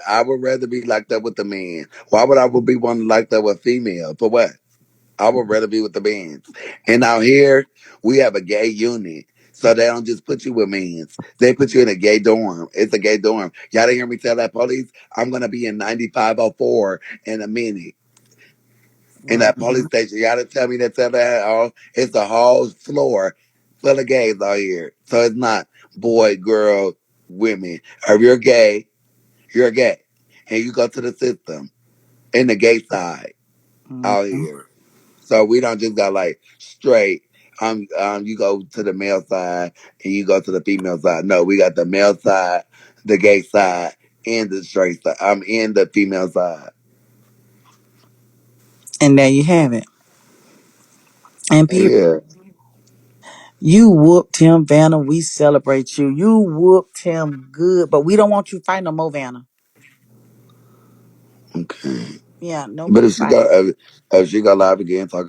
I would rather be locked up with the man. Why would I would be wanting locked up with female? For what? I would rather be with the men's. And out here, we have a gay unit. So they don't just put you with men's. They put you in a gay dorm. It's a gay dorm. Y'all didn't hear me tell that police, I'm going to be in 9504 in a minute. In that police Mhm. station. Y'all didn't tell me to tell that. Oh, it's a whole floor full of gays out here. So it's not boy, girl, women. If you're gay, you're gay. And you go to the system in the gay side out Mhm. here. So we don't just got like straight. You go to the male side and you go to the female side. No, we got the male side, the gay side, and the straight side. I'm in the female side. And there you have it. And period. Yeah. You whooped him, Vanna. We celebrate you. You whooped him good, but we don't want you fighting no more, Vanna. Okay. Yeah, no But more fighting. if she go live again, talk.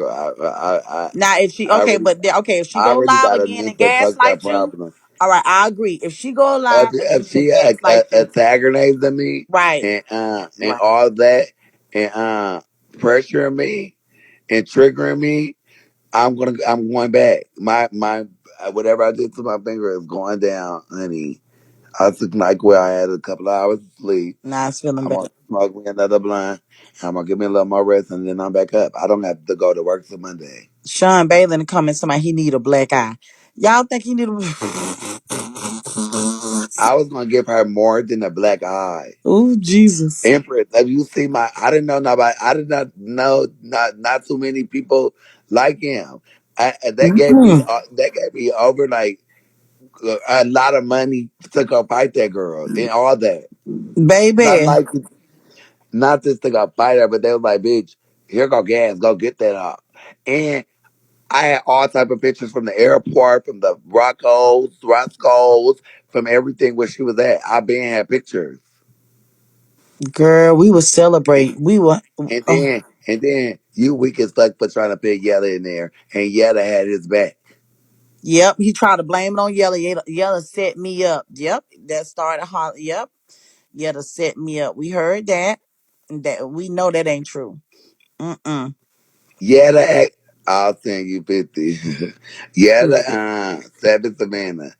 Now, if she I okay, already, okay, if she I go already live got a again and mental fucked up gaslight you, problem. all right, I agree. If she go live If again and she gaslight you, antagonizes me right, and right, all that and pressuring me and triggering me, I'm going back. My whatever I did to my finger is going down, honey. I took like where I had a couple of hours of sleep. now it's feeling I'm gonna better. smoke me another blunt. I'm gonna give me a little more rest, and then I'm back up. I don't have to go to work till Monday. Sean Bailey in the comments somebody he need a black eye. Y'all think he need a I was gonna give her more than a black eye. Oh Jesus. Empress, have you seen my? I didn't know nobody. I did not know not too many people like him. Mhm. That gave me over like a lot of money to go fight that girl and all that. Not Baby. like not just to go fight her, but they was like, bitch, here go gas, go get that up. And I had all type of pictures from the airport, from the Roscoe's, from everything where she was at. I been had pictures. Girl, we would celebrate. We were oh, And then you weak as fuck for trying to put Yella in there, and Yella had his back. yep, he tried to blame it on Yella. Yella set me up. Yep, that started hot. Yep, Yella set me up. We heard that. That we know that ain't true. Mm-mm. Yella act. I'll send you 50. Yella, Seven Savanna.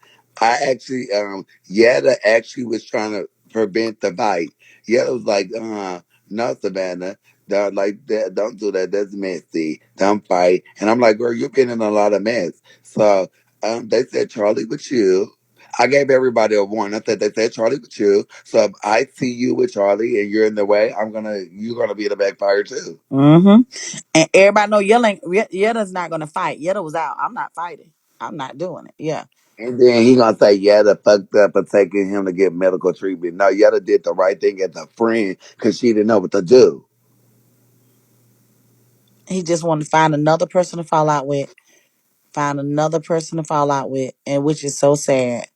Yella actually was trying to prevent the fight. Yella was like, no, Savannah. Like that, don't do that. That's messy. Don't fight. And I'm like, girl, you're getting in a lot of mess. So they said Charlie with you. I gave everybody a warning. I said they said Charlie with you. So if I see you with Charlie and you're in the way, you're gonna be in the backfire too. Mm-hmm. And everybody know Yella's not gonna fight. Yella was out. I'm not fighting. I'm not doing it. Yeah. And then he gonna say Yetta fucked up for taking him to get medical treatment. No, Yetta did the right thing as a friend because she didn't know what to do. He just wanted to find another person to fall out with. Find another person to fall out with. And which is so sad.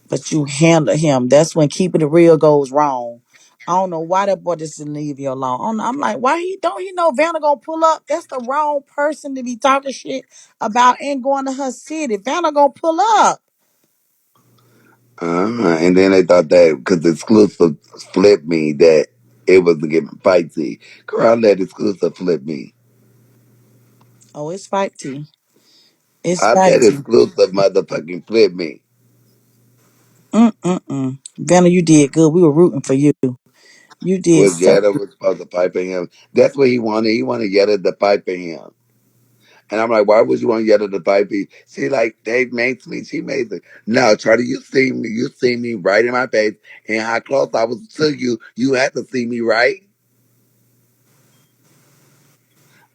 But you handle him. That's when keeping it real goes wrong. I don't know why that boy just didn't leave you alone. I don't know. I'm like, why he know Vanna gonna pull up? That's the wrong person to be talking shit about and going to her city. Vanna gonna pull up. And then they thought that because exclusive flipped me that it was to get fighty. Girl, I let exclusive flip me. Oh, it's fighty. It's I said fighty. exclusive motherfucking flip me. Mm-mm-mm. Vanna, you did good. We were rooting for you. You did Was so Yetta good. was supposed to fight for him. That's what he wanted. He wanted Yetta to fight for him. And I'm like, why would you want Yetta to fight me? She like, they makes me, she makes it. No, Charlie, you see me right in my face and how close I was to you. You had to see me right.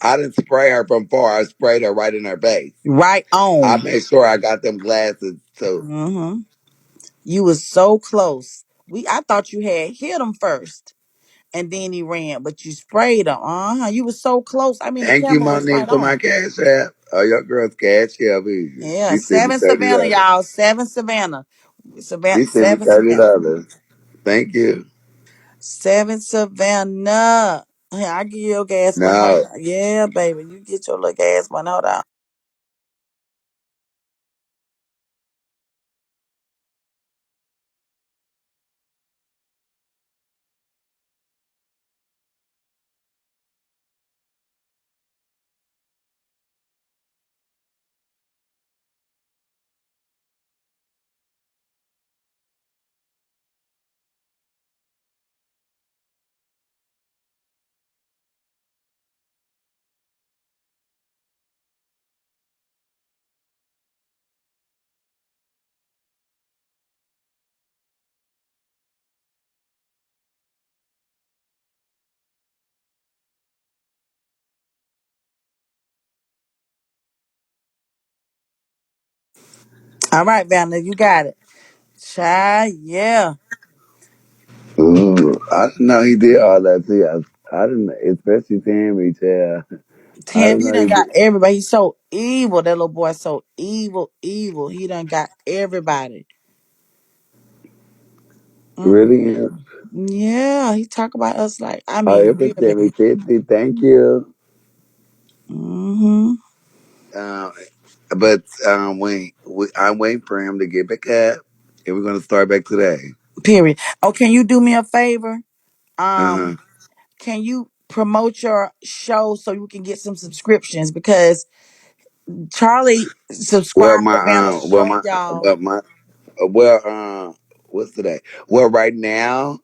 I didn't spray her from far. I sprayed her right in her face. Right I on. made sure I got them glasses too. Mm-hmm. You was so close. I thought you had hit him first. And then he ran, but you sprayed him. Uh-huh. You was so close. I mean, the Thank you, camera was right Monique, for my on. cash app. Oh, your girl's cash app. Yeah, She sent me seven $30. Savannah, y'all. Seven Savannah. She sent me Seven Savannah. $30. Thank you. Seven Savannah. Hey, I give you your gas money right No. now. Yeah, baby. You get your little gas money. Hold on. All right, Vanna, you got it. Child, yeah. Ooh, I didn't know he did all that too. I didn't, especially Tammy, child. I Tim, didn't he know he done got did. everybody. He's so evil. That little boy so evil, evil. He done got everybody. Really? Mm-mm. Yeah, he talk about us like, I Oh, mean, Empress real bad. sent me 50. Thank you. Mm-hmm. Uh, but I'm waiting for him to get back up, and we're gonna start back today. Period. Oh, can you do me a favor? Uh huh. Um, can you promote your show so you can get some subscriptions? Because Charlie Well, subscribed my to Vanna's well show, y'all. my well what's today? Well, right now,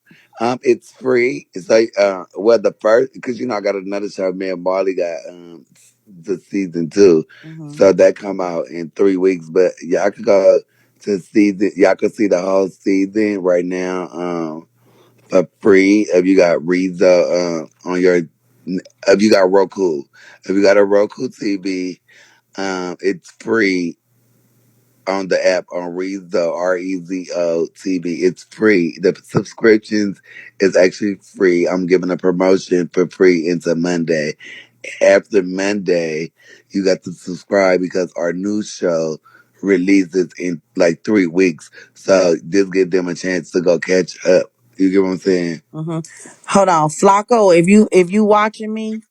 it's free. It's like well the first because I got another show. Me and Marley got the season two, Mm-hmm. so that come out in 3 weeks. But y'all could go to season. Y'all could see the whole season right now. For free if you got Rezo on your if you got Roku. If you got a Roku TV, it's free on the app on Rezo Rezo TV. It's free. The subscriptions is actually free. I'm giving a promotion for free into Monday. After Monday, you got to subscribe because our new show releases in like 3 weeks. So this give them a chance to go catch up. You get what I'm saying? Mm-hmm. Hold on, Flacco. If you watching me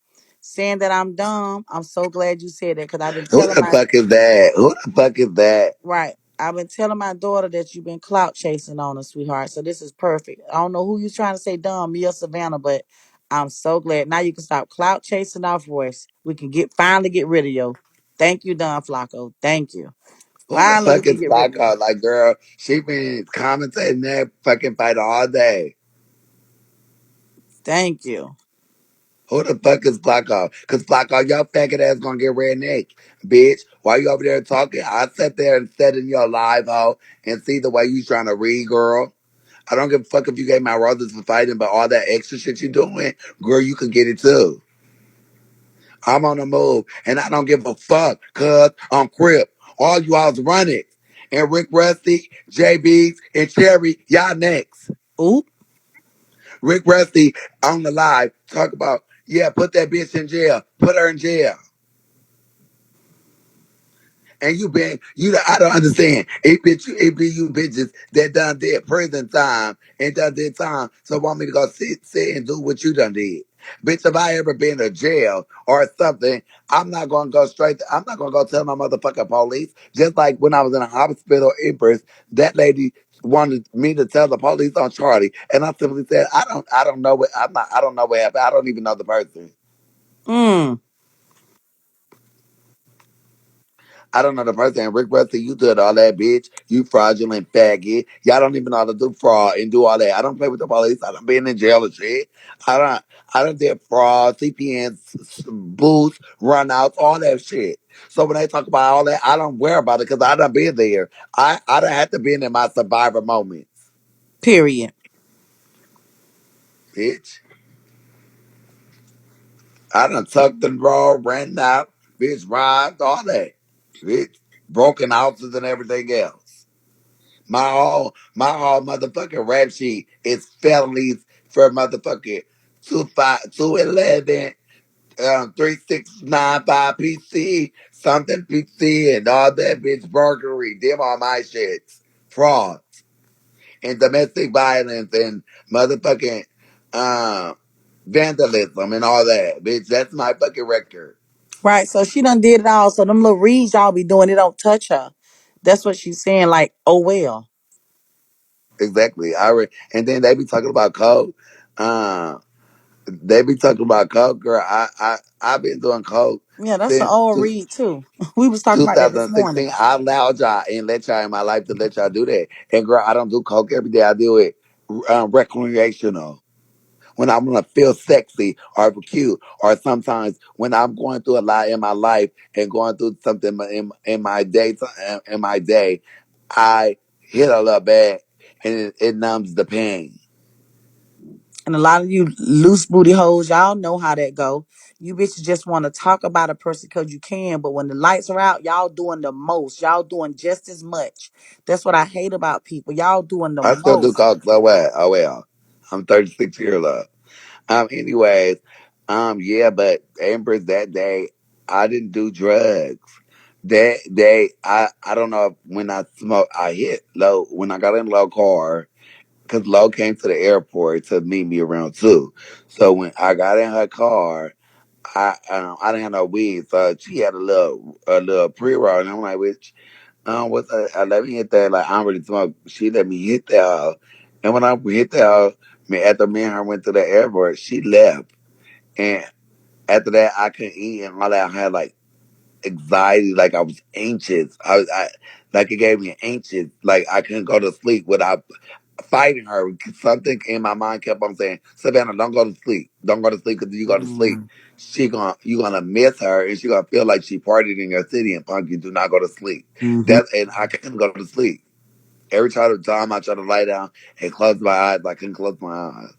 saying that I'm dumb, I'm so glad you said that because I've been Who telling the my fuck is that? Who the fuck is that? right. I've been telling my daughter that you've been clout chasing on her, sweetheart. So this is perfect. I don't know who you trying to say dumb, me or Savannah, but I'm so glad now you can stop clout chasing our voice. We can finally get rid of you. Thank you, Don Flacco. Thank you. Who the Finally, we fuck can is get rid of you. Flacco? Like, girl, she been commentating that fucking fight all day. Thank you. Who the fuck is Flacco? Cause Flacco, your faggot ass gonna get redneck, bitch. While you over there talking, I sat there and sat in your live hoe and see the way you trying to read, girl. I don't give a fuck if you gave my roses for fighting, but all that extra shit you doing, girl, you can get it too. I'm on the move, and I don't give a fuck, cuz I'm Crip. All you all's running. And Rick Rusty, JB's, and Cherry, y'all next. Oop. Rick Rusty on the live, talk about, yeah, put that bitch in jail. Put her in jail. And I don't understand. It be you bitches that done did prison time and done did time. So want me to go sit and do what you done did. Bitch, if I ever been to jail or something, I'm not gonna go I'm not gonna go tell my motherfucking police. Just like when I was in a hospital, Empress, that lady wanted me to tell the police on Charlie. And I simply said, I don't know what I don't know what happened. I don't even know the person. Mm. I don't know the person. And Rick Rusty, you did all that, bitch. You fraudulent faggot. Y'all don't even know how to do fraud and do all that. I don't play with the police. I don't been in jail and shit. I don't. I don't did fraud, CPNs, booths, runouts, all that shit. So when they talk about all that, I don't worry about it because I done been there. I done had to be in my survivor moments, Period. bitch. I done tucked and rolled, ran out, bitch, robbed, all that, bitch. Broken houses and everything else. My whole motherfucking rap sheet is felonies for motherfucking 211, 3695 PC, something PC and all that bitch burglary. Them all my shits. Fraud and domestic violence and motherfucking um vandalism and all that. Bitch, that's my fucking record. Right. So she done did it all. So them little reads y'all be doing, it don't touch her. That's what she's saying. Like, oh well. Exactly. And then they be talking about code. Uh, They be talking about coke, girl. I've been doing coke Yeah, that's an since old read too. We was talking about that this morning. 2016. I allowed y'all and let y'all in my life to let y'all do that. And girl, I don't do coke every day. I do it recreational. When I want to feel sexy or cute, or sometimes when I'm going through a lot in my life and going through something in my day, I hit a little bit and it numbs the pain. And a lot of you loose booty hoes, y'all know how that go. You bitches just want to talk about a person because you can, but when the lights are out, y'all doing the most. Y'all doing just as much. That's what I hate about people. Y'all doing the I still do most. coke, so what? Oh well. I'm 36 years old. Anyways, yeah, but Empress, that day I didn't do drugs. That day, I don't know if when I smoked, I hit low when I got in low car because low came to the airport to meet me around 2. So when I got in her car, I didn't have no weed, so she had a little pre roll, and I'm like, which what's let me hit that, like, I don't really smoke. She let me hit that, and when I hit that, me after me and her went to the airport, she left, and after that I couldn't eat and all that. I had like anxiety, like I was anxious. I like it gave me anxious, like I couldn't go to sleep without fighting her. Something in my mind kept on saying, Savannah, don't go to sleep. Don't go to sleep because you go to sleep, Mm-hmm. you gonna miss her and she gonna feel like she partied in your city and punk you. Do not go to sleep. And I couldn't go to sleep. Every time I tried to lie down and close my eyes, I couldn't close my eyes.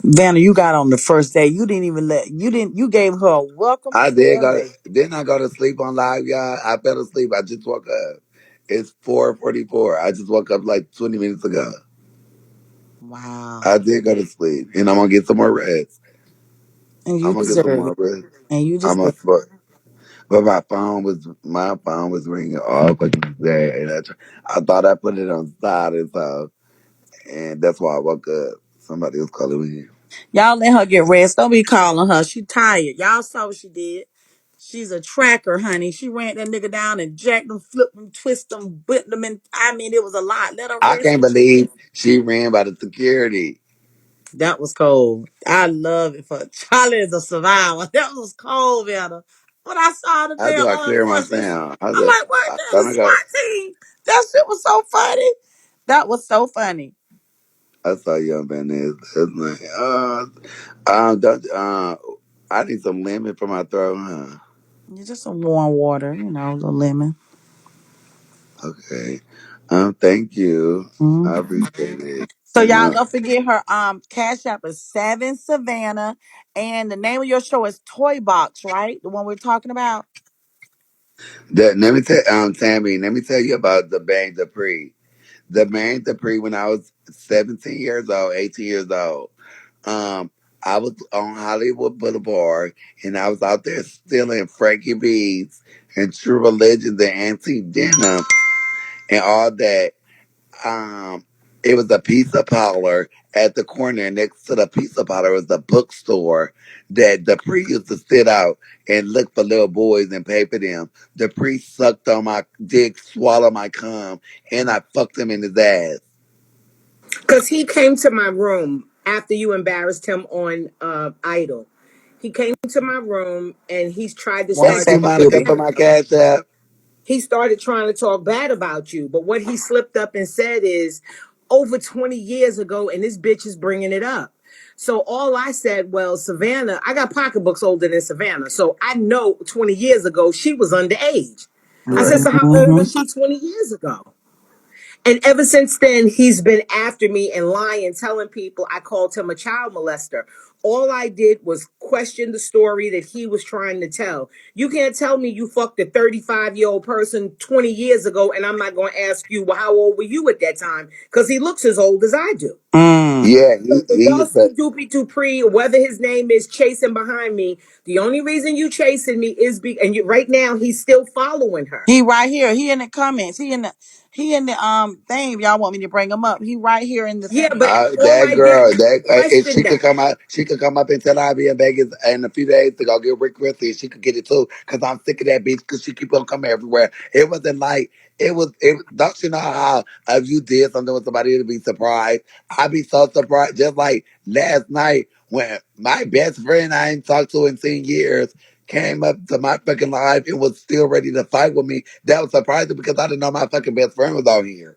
Vanna, you got on the first day. You didn't even you gave her a welcome I to did go LA. to, didn't I go to sleep on live, y'all? I fell asleep. I just woke up. It's 4:44. I just woke up like 20 minutes ago. Wow. I did go to sleep, and I'm gonna get some more rest. And you I'm gonna get some deserve more it. rest. And you I'm deserve gonna, it. but my phone was ringing all fucking day, and I thought I put it on silent, so and that's why I woke up. Somebody was calling me. Y'all let her get rest. Don't be calling her. She tired. Y'all saw what she did. She's a tracker, honey. She ran that nigga down and jacked him, flipped him, twisted him, bent him, and I mean, it was a lot. Let her I rest can't when she believe can. she ran by the security. That was cold. I love it for Charlie is a survivor. That was cold, Vanna. When I saw the How do damn I clear my horses, sound? I I'm said, like, what the hell don't is I go? SWAT team? That shit was so funny. That was so funny. I saw young man last night. Don't, I need some lemon for my throat, huh? It's just some warm water, a little lemon. Okay. Thank you. I Mm. appreciate it. So And y'all don't forget her cash app is 7 Savannah, and the name of your show is Toy Box, right? The one we're talking about. let me tell Tammy, let me tell you about the Bang Dupri. The Bang Dupri when I was 17 years old, 18 years old. Um, I was on Hollywood Boulevard and I was out there stealing Frankie Beads and True Religions and antique denim and all that. um it was a pizza parlor at the corner. Next to the pizza parlor was a bookstore that the priest used to sit out and look for little boys and pay for them. The priest sucked on my dick, swallowed my cum, and I fucked him in his ass. Because he came to my room after you embarrassed him on Idol. He came to my room and he's tried to One Thank start you, second, talking Monica, Dubee. for bad. my cash app. He started trying to talk bad about you. But what he slipped up and said is over 20 years ago, and this bitch is bringing it up. So all I said, well, Savannah, I got pocketbooks older than Savannah. So I know 20 years ago, she was underage. I said, Right. so how old Mm-hmm. was she 20 years ago? And ever since then, he's been after me and lying, telling people I called him a child molester. All I did was question the story that he was trying to tell. You can't tell me you fucked a 35-year-old person 20 years ago, and I'm not going to ask you, well, how old were you at that time? Because he looks as old as I do. Mm. Yeah, So he, when he y'all used to. see Dupee Dupri, whether his name is chasing behind me, the only reason you chasing me is and right now he's still following her. He right here. He in the comments. He in the thing. If y'all want me to bring him up, he right here in the Yeah, thing. but all That I did girl, was if question she could that. come out, she could come up and tell I'll be in Vegas in a few days to go get Rick Christie, and she could get it too. Cause I'm sick of that bitch. Cause she keep on coming everywhere. It wasn't like it was. Don't you know how if you did something with somebody to be surprised? I'd be so surprised. Just like last night when my best friend I ain't talked to in 10 years came up to my fucking live and was still ready to fight with me. That was surprising because I didn't know my fucking best friend was out here.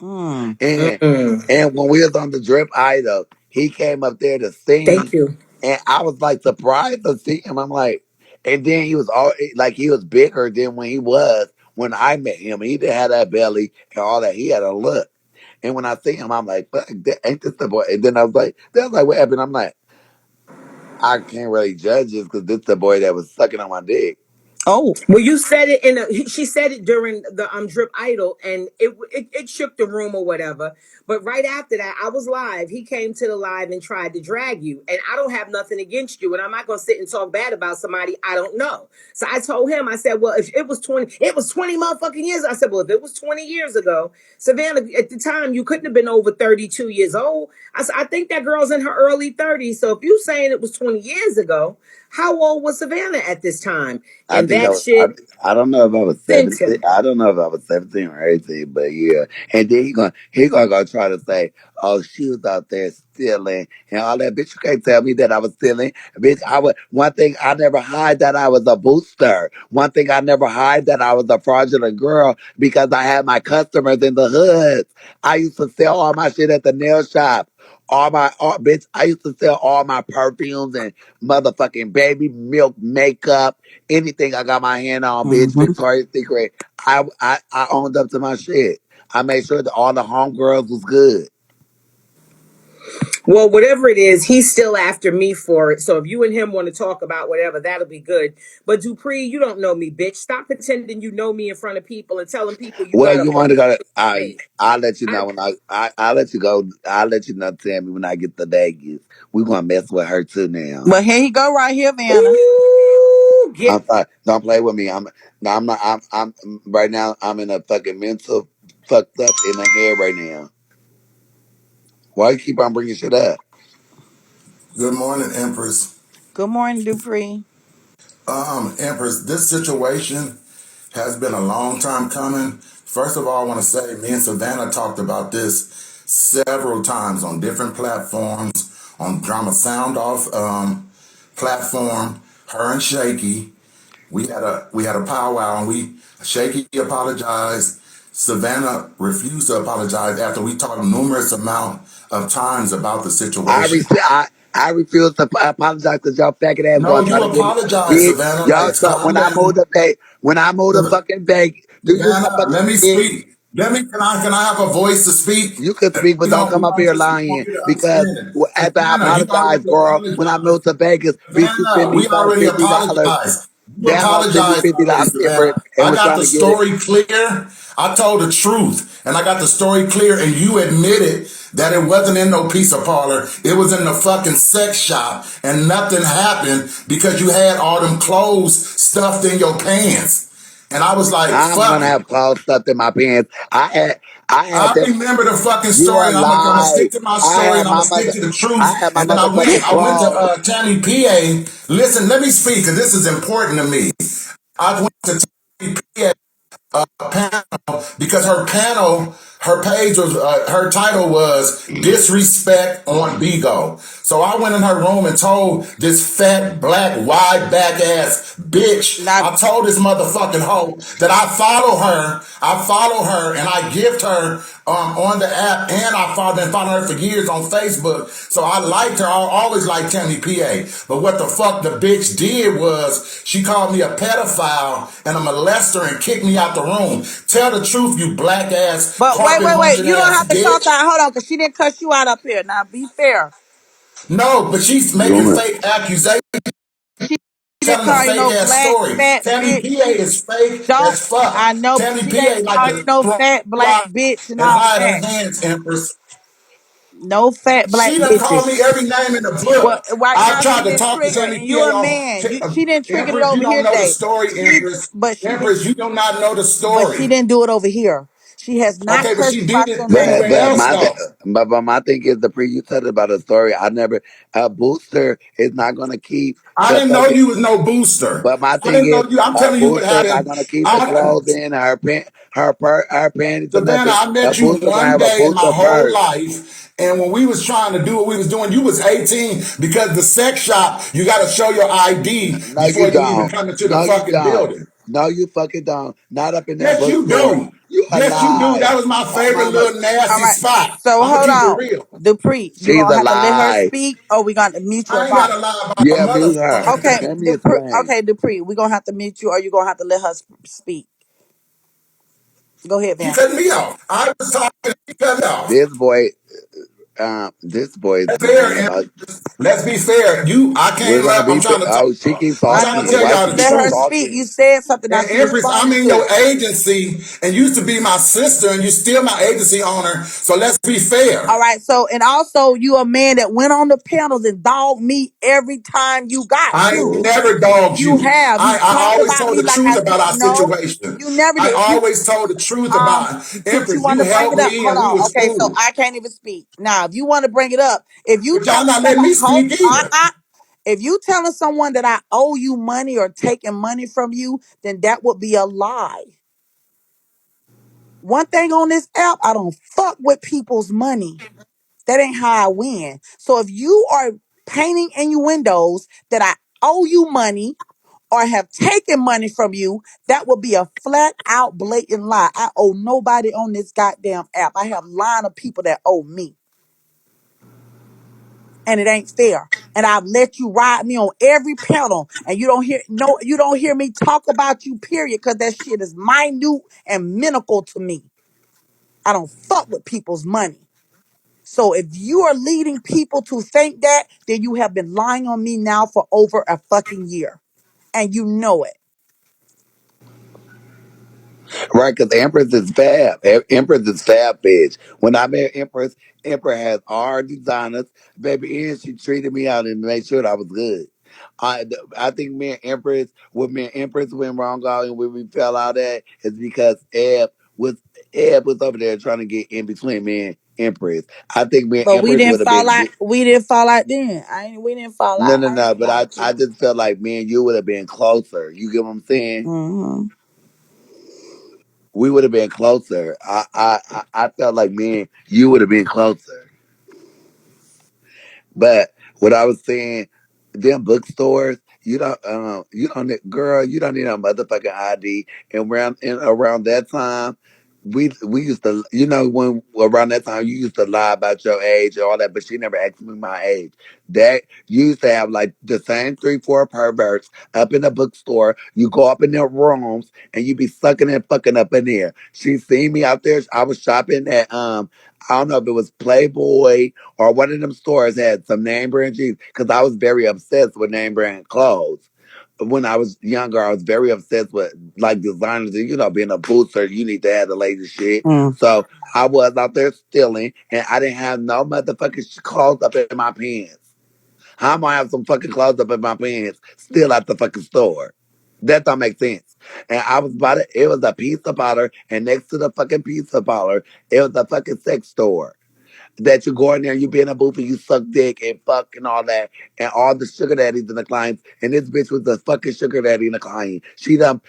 Mm. And Mm-mm. and when we was on the drip idol, he came up there to sing, Thank you. and I was like surprised to see him. I'm like, and then he was all like he was bigger than when he was when I met him. He didn't have that belly and all that. He had a look. And when I see him, I'm like, fuck, ain't this the boy? And then I was like, what happened? I'm like, I can't really judge this because this the boy that was sucking on my dick. Oh, Well, you said it in a. She said it during the drip idol, and it shook the room or whatever. But right after that, I was live. He came to the live and tried to drag you, and I don't have nothing against you, and I'm not gonna sit and talk bad about somebody I don't know. So I told him, I said, well, if it was 20 motherfucking years. I said, well, if it was 20 years ago, Savannah, at the time, you couldn't have been over 32 years old. I said, I think that girl's in her early 30s. So if you saying it was 20 years ago, how old was Savannah at this time? I And think I that was. I, shit I don't know if I was sent 17. him. I don't know if I was 17 or 18, but yeah. And then he gonna go try to say, "Oh, she was out there stealing and all that." Bitch, you can't tell me that I was stealing. Bitch, I was. One thing I never hide that I was a booster. One thing I never hide that I was a fraudulent girl because I had my customers in the hoods. I used to sell all my shit at the nail shop. Bitch, I used to sell all my perfumes and motherfucking baby milk makeup, anything I got my hand on, bitch. hmm. Victoria's Secret. I owned up to my shit. I made sure that all the homegirls was good. Well, whatever it is, he's still after me for it. So if you and him want to talk about whatever, that'll be good. But Dupri, you don't know me, bitch. Stop pretending you know me in front of people and telling people you Well, got a you phone want to go? with me. I'll let you I, know when I'll let you go. I'll let you know, Tammy, when I get the Vegas. We gonna mess with her too now. But here you go, right here, Vanna. ooh, get I'm sorry. Don't play with me. No, I'm not. I'm right now. I'm in a fucking mental fucked up in the head right now. Why you keep on bringing shit up? Good morning, Empress. Good morning, Dupri. Empress, this situation has been a long time coming. First of all, I want to say me and Savanna talked about this several times on different platforms, on Drama Sound Off platform. Her and Shaky, we had a powwow, and we Shaky apologized. Savannah refused to apologize after we talked numerous amount of times about the I situation. re- I refuse to apologize because y'all faggot ass No, gonna try you to get me, apologize, bitch. Savannah. Y'all Like, suck. calm down. When I moved to fucking Vegas, do you Savannah, motherfuckers let me shit? speak. Can I have a voice to speak? You can speak, but don't come We up don't here just we want lying you to because understand it. after I Savannah, you apologize, already girl, when I moved apologized. to Vegas, bitch, you sent Savannah, me we for already $50. apologized. You That hoe sent me apologized already, $50, Empress, Savannah. and I was got trying the to get it. story clear. I told the truth, and I got the story clear, and you admitted that it wasn't in no pizza parlor. It was in the fucking sex shop, and nothing happened because you had all them clothes stuffed in your pants. And I was like, I'm fuck gonna it. have clothes stuffed in my pants. I had I them. remember the fucking You story, a and I'm gonna lie. stick to my I story, had and I'm gonna my stick mother. to the I truth. had my And then I went motherfucking I went to drawers. Tammy Peay. Listen, let me speak, because this is important to me. I went to Tammy Peay panel because her page was, her title was Disrespect on Bigo. So I went in her room and told this fat, black, wide back ass bitch, Now, I told this motherfucking hoe that I follow her, and I gift her on the app, and been following her for years on Facebook. So I liked her. I always liked Tammy PA. But what the fuck the bitch did was she called me a pedophile and a molester and kicked me out the room. Tell the truth, you black ass but wait, carpet wait, wait. munching You don't ass have to talk bitch. out. Hold on, because she didn't cuss you out up here. Now, be fair. No, but she's making You fake accusations, She didn't telling a call you fake no ass black story. fat Tammy bitch. PA is fake Don't. as fuck. I know, but Tammy she PA didn't like call you to no throw fat black lies bitch and and all hide that. her hands, Empress. No fat black She done bitches. called me every name in the Well, book. right I now she tried to didn't talk to trigger, Tammy and you're a PA on man. She didn't trigger it Empress. You over don't here know the today. story, Empress. But she didn't. Empress, you do not know the But she story. didn't do it over here. She has not Okay, but cursed she you did out your it name. But anywhere but else my th- though. but my thing is the pre you said about a story. I never a booster is not gonna keep I the didn't know fucking. you was no booster. But my I thing didn't is know you. I'm a telling you what booster is not happened. gonna keep the I, clothes in her panties or Savannah, nothing. I A met you booster gonna one have a day in my booster whole purse. life, and when we was trying to do what we was doing, you was 18, because the sex shop, you got to show your ID No, before you you even don't. come into the No, you fucking don't. building. No, you fucking don't. Not up in that Yes, you bookstore. do. You a Yes, you do. lie. That was my Oh, favorite mama, little All nasty right. spot. So I'm gonna hold keep it on. real. Dupree, you she's gonna a have to let her lie. speak or we gonna mute you I up ain't out. got to lie about a Yeah, mute her. motherfucking Okay, thing. Let me Dupree. explain. Okay, Dupree, we gonna have to mute you or you gonna have to let her speak. Go ahead, You Van. cut me off. I was talking. Cut it off. This boy is Fair, lying about. let's be fair. I We're came gonna up. be. I'm trying to talk. Oh, she keeps I'm I trying to talking. mean, tell Why y'all she the let keep her truth. speak. talking? You said something. Now And she Empress, I'm responding in to your it. agency and used to be my sister, and you still my agency owner. So let's be All fair. right. So, and also, you a man that went on the panels and dogged me every time you got I ain't to. never dogged You you. have. You I talked always about told me the like truth I about didn't our know. situation. You never I did. You always told the truth um. about Since you Empress. want You to bring helped it up, me hold and we on. was Okay, so cool. I can't even speak now. If you want to bring it up, if you But y'all telling not letting someone, me hold, speak either. if you telling someone that I owe you money or taking money from you, then that would be a lie. One thing on this app, I don't fuck with people's money. That ain't how I win. So if you are painting innuendos that I owe you money or have taken money from you, that would be a flat out blatant lie. I owe nobody on this goddamn app. I have line of people that owe me. And it ain't fair. And I've let you ride me on every panel, and you don't hear me talk about you, period, because that shit is minute and minimal to me. I don't fuck with people's money. So if you are leading people to think that, then you have been lying on me now for over a fucking year. And you know it. Right, because Empress is fab. Empress is fab, bitch. When I met Empress, Empress has all her designers, baby, and she treated me out and made sure that I was good. I think me and Empress went wrong out and where we fell out at is because was Eb was over there trying to get in between me and Empress. I think me and But we Empress didn't would have fall been out. We didn't fall out then. We didn't fall no, out. no, I ain't no. gonna But lie I, to I you. just felt like me and you would have been closer. You get what I'm saying? Mm-hmm. We would have been closer. I felt like me and you would have been closer. But what I was saying, them bookstores, girl, you don't need a motherfucking ID. And around that time, we used to, when around that time you used to lie about your age and all that, but she never asked me my age. That you used to have like the same 3, 4 perverts up in the bookstore. You go up in their rooms and you be sucking and fucking up in there. She seen me out there. I was shopping at I don't know if it was Playboy or one of them stores had some name brand jeans because I was very obsessed with name brand clothes. When I was younger, I was very obsessed with like designers and being a booster, you need to have the latest shit. Mm. So I was out there stealing and I didn't have no motherfucking clothes up in my pants. How am I have some fucking clothes up in my pants still at the fucking store? That don't make sense. And I was about it was a pizza parlor and next to the fucking pizza parlor, it was a fucking sex store that you go in there and you be in a booth and you suck dick and fuck and all that and all the sugar daddies and the clients and this bitch was the fucking sugar daddy and the client. She done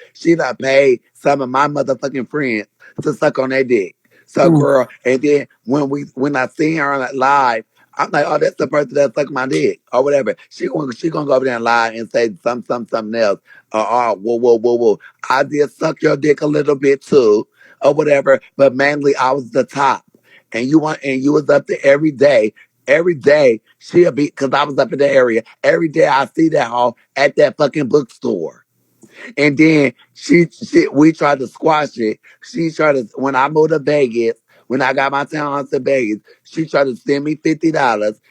paid some of my motherfucking friends to suck on their dick. So Mm. girl, and then when I seen her on that live, I'm like, oh, that's the person that sucked my dick or whatever. She gonna go over there and lie and say something else. Oh, whoa, whoa, whoa, whoa. I did suck your dick a little bit too, or whatever. But mainly I was the top and you was up there every day. Every day she'll be because I was up in the area. Every day I see that hall at that fucking bookstore. And then we tried to squash it. She tried to when I moved to Vegas, when I got my townhouse in Vegas, she tried to send me $50.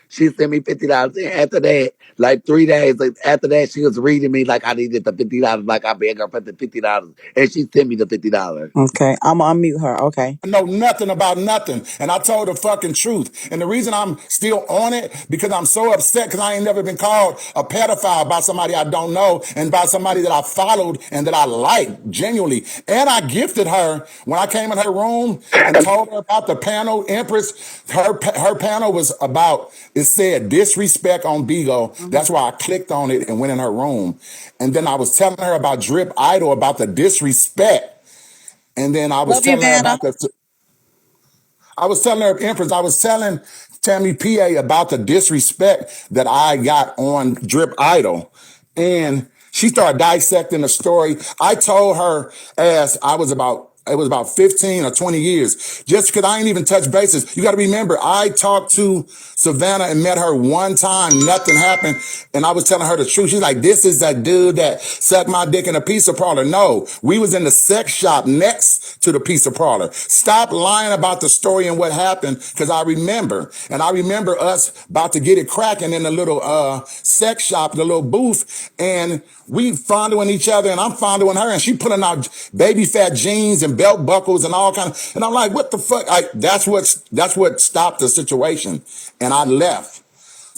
She sent me $50. And after that, like 3 days after that, she was reading me like I needed the $50, like I begged her for the $50. And she sent me the $50. Okay. I'm gonna unmute her. Okay. Know nothing about nothing. And I told the fucking truth. And the reason I'm still on it, because I'm so upset because I ain't never been called a pedophile by somebody I don't know and by somebody that I followed and that I liked genuinely. And I gifted her when I came in her room and told her about the panel. Empress, her panel was about, it said disrespect on Bigo. Mm-hmm. That's why I clicked on it and went in her room. And then I was telling her about Drip Idol, about the disrespect. And then I was Love you, telling her Vanna. about I was telling her, Empress, I was telling Tammy Peay about the disrespect that I got on Drip Idol. And she started dissecting the story. I told her as I was about it was about 15 or 20 years. Just because I ain't even touched bases. You got to remember, I talked to Savanna and met her one time. Nothing happened. And I was telling her the truth. She's like, this is that dude that sucked my dick in a pizza parlor. No, we was in the sex shop next to the pizza parlor. Stop lying about the story and what happened, because I remember. And I remember us about to get it cracking in the little sex shop, the little booth. And we fondling each other, and I'm fondling her, and she pulling out baby fat jeans and belt buckles and all kind of, and I'm like, what the fuck? That's what stopped the situation. And I left.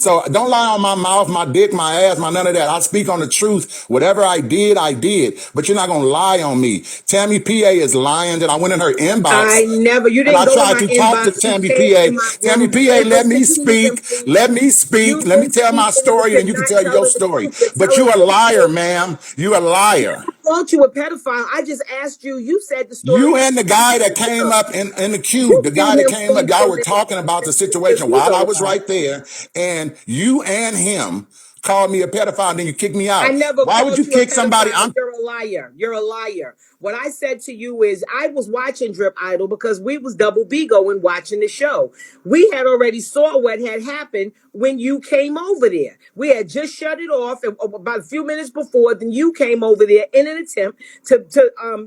So don't lie on my mouth, my dick, my ass, my none of that. I speak on the truth. Whatever I did, I did. But you're not going to lie on me. Tammy Peay is lying that I went in her inbox You and didn't I go in tried my to talk to inbox. You Tammy came in my Peay. Tammy room. Peay, And let me listen to me, speak. Empress. Let me speak. You've Let me been tell my speaking, but story, you're and you can not tell your telling the story. truth. You're But you telling a liar, hearsay. ma'am. You a I liar. never called you a pedophile. I just asked you. You said the You story and the 2 guy that years came ago. up in the queue, You the give guy that him came up, y'all 24 were minutes talking about the to get his situation while I ego was out. right there, and you and him called me a pedophile, and then you kicked me I out. never Why would called you you a kick somebody? pedophile. You're a liar. You're a liar. What I said to you is I was watching Drip Idol because we was double B going watching the show. We had already saw what had happened when you came over there. We had just shut it off about a few minutes before. Then you came over there in an attempt to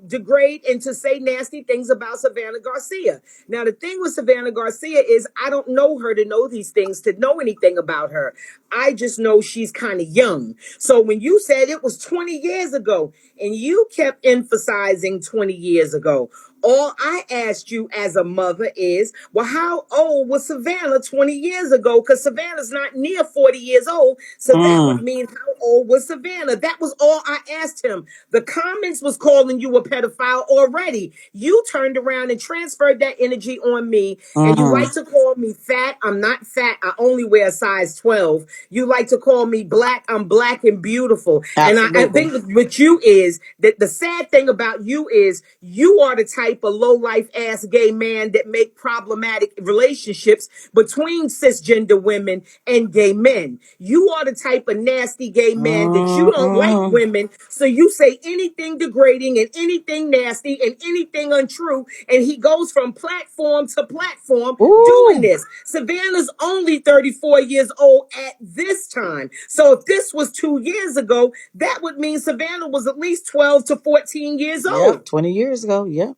degrade and to say nasty things about Savanna Garcia. Now the thing with Savanna Garcia is I don't know her to know these things, to know anything about her. I just know she's kind of young. So when you said it was 20 years ago and you kept emphasizing 20 years ago, all I asked you as a mother is, well, how old was Savannah 20 years ago? Because Savannah's not near 40 years old. So that would Mm, mean how old was Savannah? That was all I asked him. The comments was calling you a pedophile already. You turned around and transferred that energy on me. And you mm. like to call me fat. I'm not fat. I only wear a size 12. You like to call me black. I'm black and beautiful. And I Absolutely. think with you is that the sad thing about you is you are the type of low life ass gay man that make problematic relationships between cisgender women and gay men. You are the type of nasty gay man that you don't like Mm-hmm. women. So you say anything degrading and anything nasty and anything untrue. And he goes from platform to platform doing Ooh. this. Savannah's only 34 years old at this time. So if this was 2 years ago, that would mean Savannah was at least 12 to 14 years Yep. old. 20 years ago. Yep.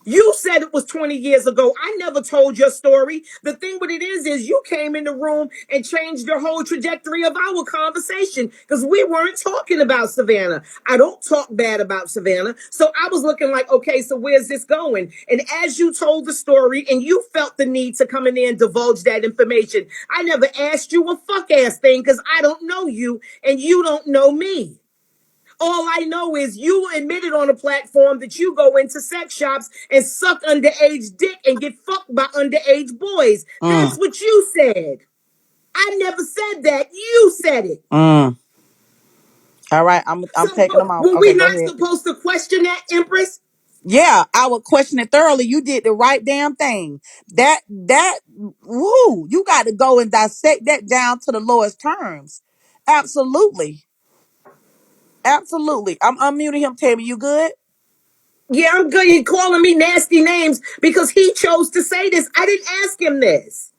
You said it was 20 years ago. I never told your story. The thing with it is you came in the room and changed the whole trajectory of our conversation because we weren't talking about Savannah. I don't talk bad about Savannah. So I was looking like, okay, so where's this going? And as you told the story and you felt the need to come in there and divulge that information, I never asked you a fuck ass thing because I don't know you and you don't know me. All I know is you admitted on a platform that you go into sex shops and suck underage dick and get fucked by underage boys. Mm, That's what you said. I never said that. You said it. mm. All right. I'm So taking them off. were we Okay, go not ahead. supposed to question that, Empress? Yeah, I would question it thoroughly. You did the right damn thing. Woo, you got to go and dissect that down to the lowest terms. Absolutely. Absolutely. I'm unmuting him, Tammy. You good? Yeah, I'm good. He calling me nasty names because he chose to say this. I didn't ask him this.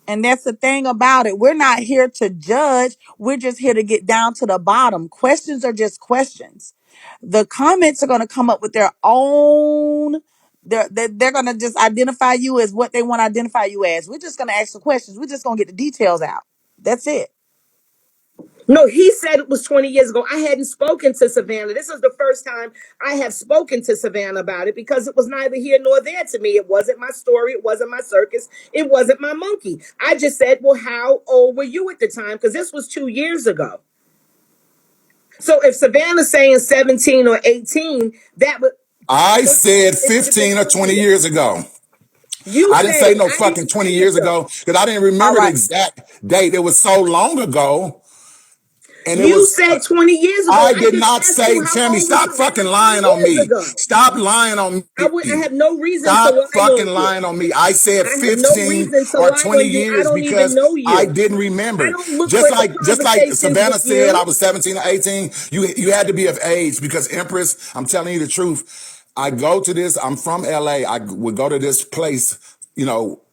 And that's the thing about it. We're not here to judge. We're just here to get down to the bottom. Questions are just questions. The comments are going to come up with their own. They're going to just identify you as what they want to identify you as. We're just going to ask the questions. We're just going to get the details out. That's it. No, he said it was 20 years ago. I hadn't spoken to Savannah. This is the first time I have spoken to Savannah about it because it was neither here nor there to me. It wasn't my story. It wasn't my circus. It wasn't my monkey. I just said, well, how old were you at the time? Because this was 2 years ago. So if Savannah's saying 17 or 18, that would I said it would have been 15 or 20 20 years. years ago. You I didn't said say it. no I didn't fucking 20 say it years though. ago because I didn't All remember the right. exact date. It was so long ago. And it You was, said 20 years ago. I I did just not asked you say, how Tammy, old was stop fucking Savannah 20 lying on years me. ago. Stop lying on I me. have no reason to Stop lie fucking on you. lying on me. I said I have no 15 reason to or lie 20 on you. I years don't even because know I you. didn't I remember. don't look for Just like conversations with Savannah said, I you. was 17 or 18. You had to be of age because Empress, I'm telling you the truth. I go to this. I'm from LA. I would go to this place,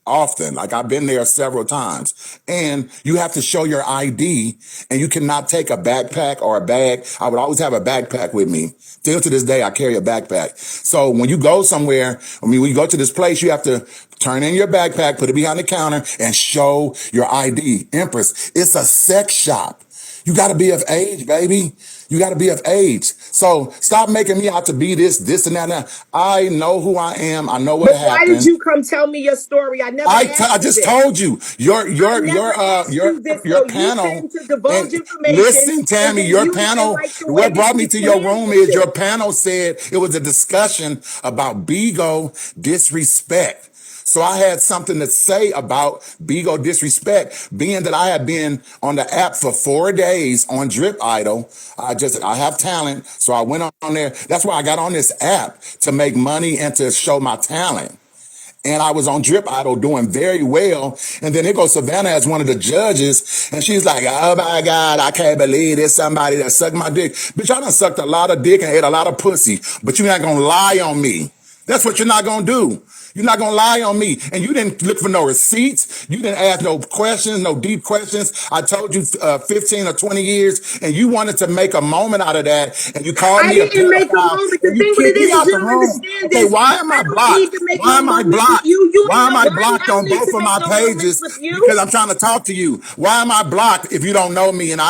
often. Like I've been there several times. And you have to show your ID, and you cannot take a backpack or a bag. I would always have a backpack with me. Still to this day, I carry a backpack. So when you go somewhere, when you go to this place, you have to turn in your backpack, put it behind the counter, and show your ID. Empress, it's a sex shop. You got to be of age, baby. You got to be of age. So stop making me out to be this, and that. And that. I know who I am. I know what But why did happened. you come tell me your story? I never I asked you just this. told you your I your never your uh asked your you this your though. You panel. came to divulge And information, listen, and Tammy, then your you didn't panel. like the way What that brought me to you your room handled is it. your panel said it was a discussion about Bigo disrespect. So I had something to say about Bigo disrespect, being that I had been on the app for 4 days on Drip Idol. I have talent, so I went on there. That's why I got on this app, to make money and to show my talent. And I was on Drip Idol doing very well. And then here goes Savanna as one of the judges. And she's like, oh my God, I can't believe there's somebody that sucked my dick. Bitch, I done sucked a lot of dick and ate a lot of pussy, but you're not going to lie on me. That's what you're not going to do. You're not going to lie on me. And you didn't look for no receipts. You didn't ask no questions, no deep questions. I told you 15 or 20 years, and you wanted to make a moment out of that. And you called I me a didn't make a pedophile, moment. The and you thing what it kicked me is out you the don't room. understand Okay, this. why am I I don't need to blocked? make Why no am I moments with blocked? you. You ain't Why am I nobody. blocked I don't on need both to of make my no moments pages? with you. Because I'm trying to talk to you. Why am I blocked if you don't know me? And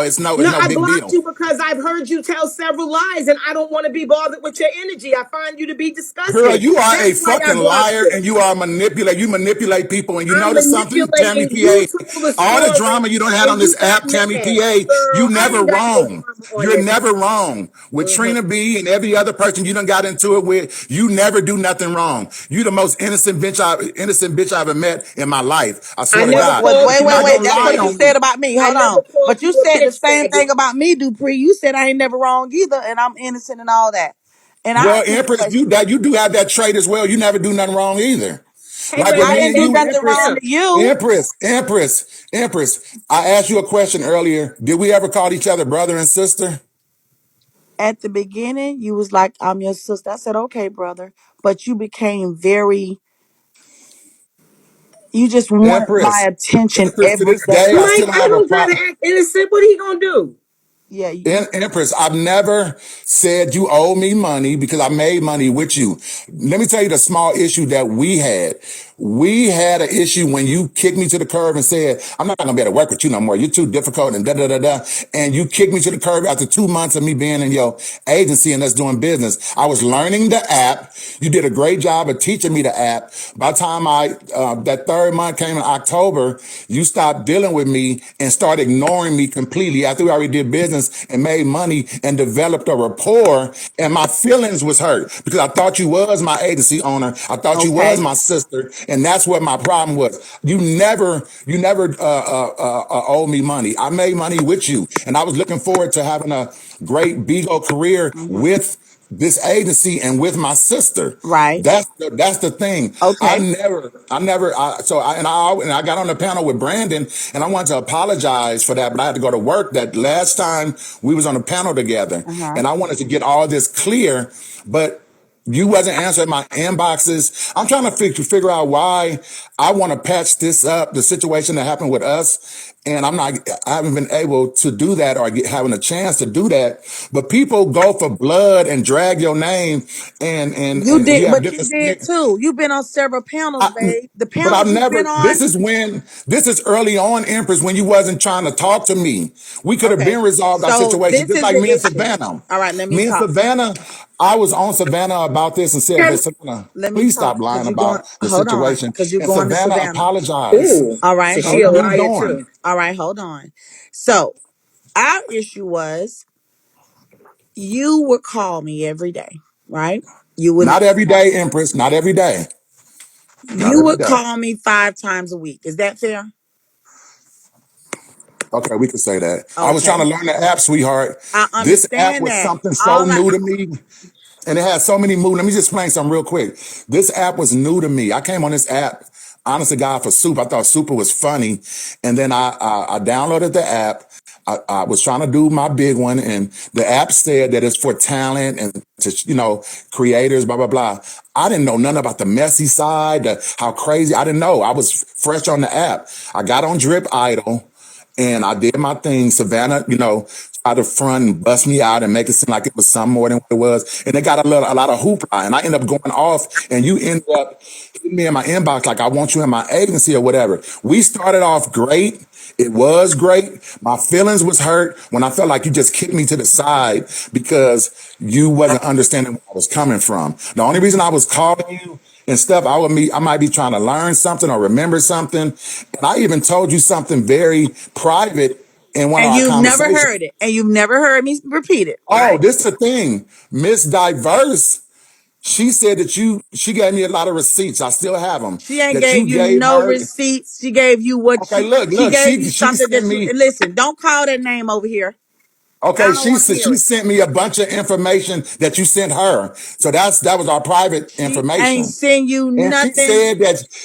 it's No, no I big blocked deal. you because I've heard you tell several lies, and I don't want to be bothered with your energy. I find you to be Girl, disgusting. you are a That's why I fucking blocked liar, you. and you are manipulate. You manipulate people, and you I'm notice something, Tammy manipulating. You Peay. told a All the story, drama you don't had on and you this got app, Tammy mad. Peay, you Girl, I never ain't got no wrong. drama on You're this never app. wrong. With Mhm. Trina B and every other person you done got into it with, you never do nothing wrong. You the most innocent bitch I've ever met in my life. I I swear to Wait, never God. called But wait, you're you wait, a not wait. gonna bitch That's lie what you faggot. on said me. about me. I Hold on. never called But you you a said the bitch same faggot. thing about me, Dupri. You said I ain't never wrong either, and I'm innocent and all that. In our Well, Empress, situation, you do have that trait as well. You never do nothing wrong either. Hey, Like but with I me didn't and do Empress, you, nothing wrong listen. to you. Empress. I asked you a question earlier. Did we ever call each other brother and sister? At the beginning, you was like, "I'm your sister." I said, "Okay, brother," but you became very. You just wanted my Empress. attention Empress, to every this day, day. I Mike, still I have a don't gotta problem. act innocent. What he gonna do? Yeah, you. Empress, I've never said you owe me money because I made money with you. Let me tell you the small issue that we had. We had an issue when you kicked me to the curb and said, I'm not going to be able to work with you no more. You're too difficult and da da da da. And you kicked me to the curb after 2 months of me being in your agency and us doing business. I was learning the app. You did a great job of teaching me the app. By the time that third month came in October, you stopped dealing with me and started ignoring me completely after we already did business and made money and developed a rapport. And my feelings was hurt because I thought you was my agency owner. I thought you was Okay. my sister. And that's what my problem was. You never owed me money. I made money with you. And I was looking forward to having a great Beagle career Hmm. with this agency and with my sister. Right. That's the thing. Okay. I got on the panel with Brandon, and I wanted to apologize for that, but I had to go to work that last time we was on the panel together, Uh huh. and I wanted to get all this clear, but you wasn't answering my inboxes. I'm trying to figure out why. I want to patch this up, the situation that happened with us. And I haven't been able to do that or having a chance to do that. But people go for blood and drag your name You and you did, have but you different did too. You've been on several panels, I, babe. The but I've panels you've been never, on. this is early on, Empress, when you wasn't trying to talk to me. We could have Okay. been resolved our So situation, this just is like the me and issue. Savannah. All right, let me Me and talk. Savannah, I was on Savannah about this and said, hey, Can- Savannah, Let me please talk stop because lying you're going. about the Hold on, situation. because you're And going to Savannah Savannah. apologized. Ooh, All right, so So she hold a what are we on. liar doing? too. All right, hold on. So our issue was you would call me every day, right? You would Not every day, Empress. Not every day. Not you every would day. call me 5 times a week. Is that fair? Okay, we can say that. I was trying Okay. to learn the app, sweetheart. I This app understand was that. something so All I new to me. And it has so many moves. Let me just explain something real quick. This app was new to me. I came on this app, honest to God, for Soup. I thought Super was funny. And then I downloaded the app. I was trying to do my big one, and the app said that it's for talent and to creators, blah blah blah. I didn't know nothing about the messy side, how crazy. I didn't know. I was fresh on the app. I got on Drip Idol. And I did my thing. Savanna, tried to front and bust me out and make it seem like it was something more than what it was. And it got a lot of hoopla. And I ended up going off, and you end up hitting me in my inbox like, I want you in my agency or whatever. We started off great. It was great. My feelings was hurt when I felt like you just kicked me to the side because you wasn't understanding where I was coming from. The only reason I was calling you and stuff, I might be trying to learn something or remember something. And I even told you something very private in one of And our you've never conversations. heard it. And you've never heard me repeat it, Oh, right? this is the thing. Miss Diverse, she said that she gave me a lot of receipts. I still have them. She ain't That gave you you gave no her. receipts. She gave you what Okay, look, she look. gave you She something sent that you me. listen, don't call that name over here. Okay, I don't want to hear she it. sent me a bunch of information that you sent her. So that was our private She ain't information. send you And nothing.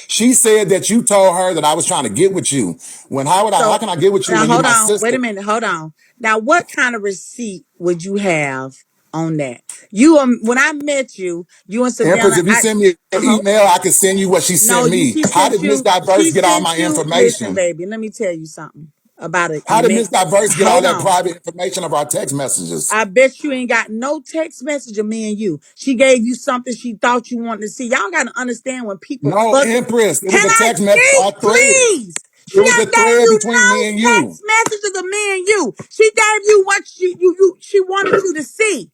she said that you told her that I was trying to get with you. When how So can I get with you now when you hold my on. Wait sister? a minute. Hold on. Now what kind of receipt would you have on that? You when I met you, you and Empress, Savannah, if you send me an hold email, I can send you what she no, sent me. How did Miss she Diverse get all sent my you, listen, information? baby, let me tell you something about a How did Miss Diverse get all hold that on. private information of our text messages? I bet you ain't got no text message of me and you. She gave you something she thought you wanted to see. Y'all got to understand when people No, fuck. Empress, it was Can a I text message, speak, a thread. please? It She was a ain't gave thread you between me and no you. text messages of me and you. She gave you what she wanted you to see.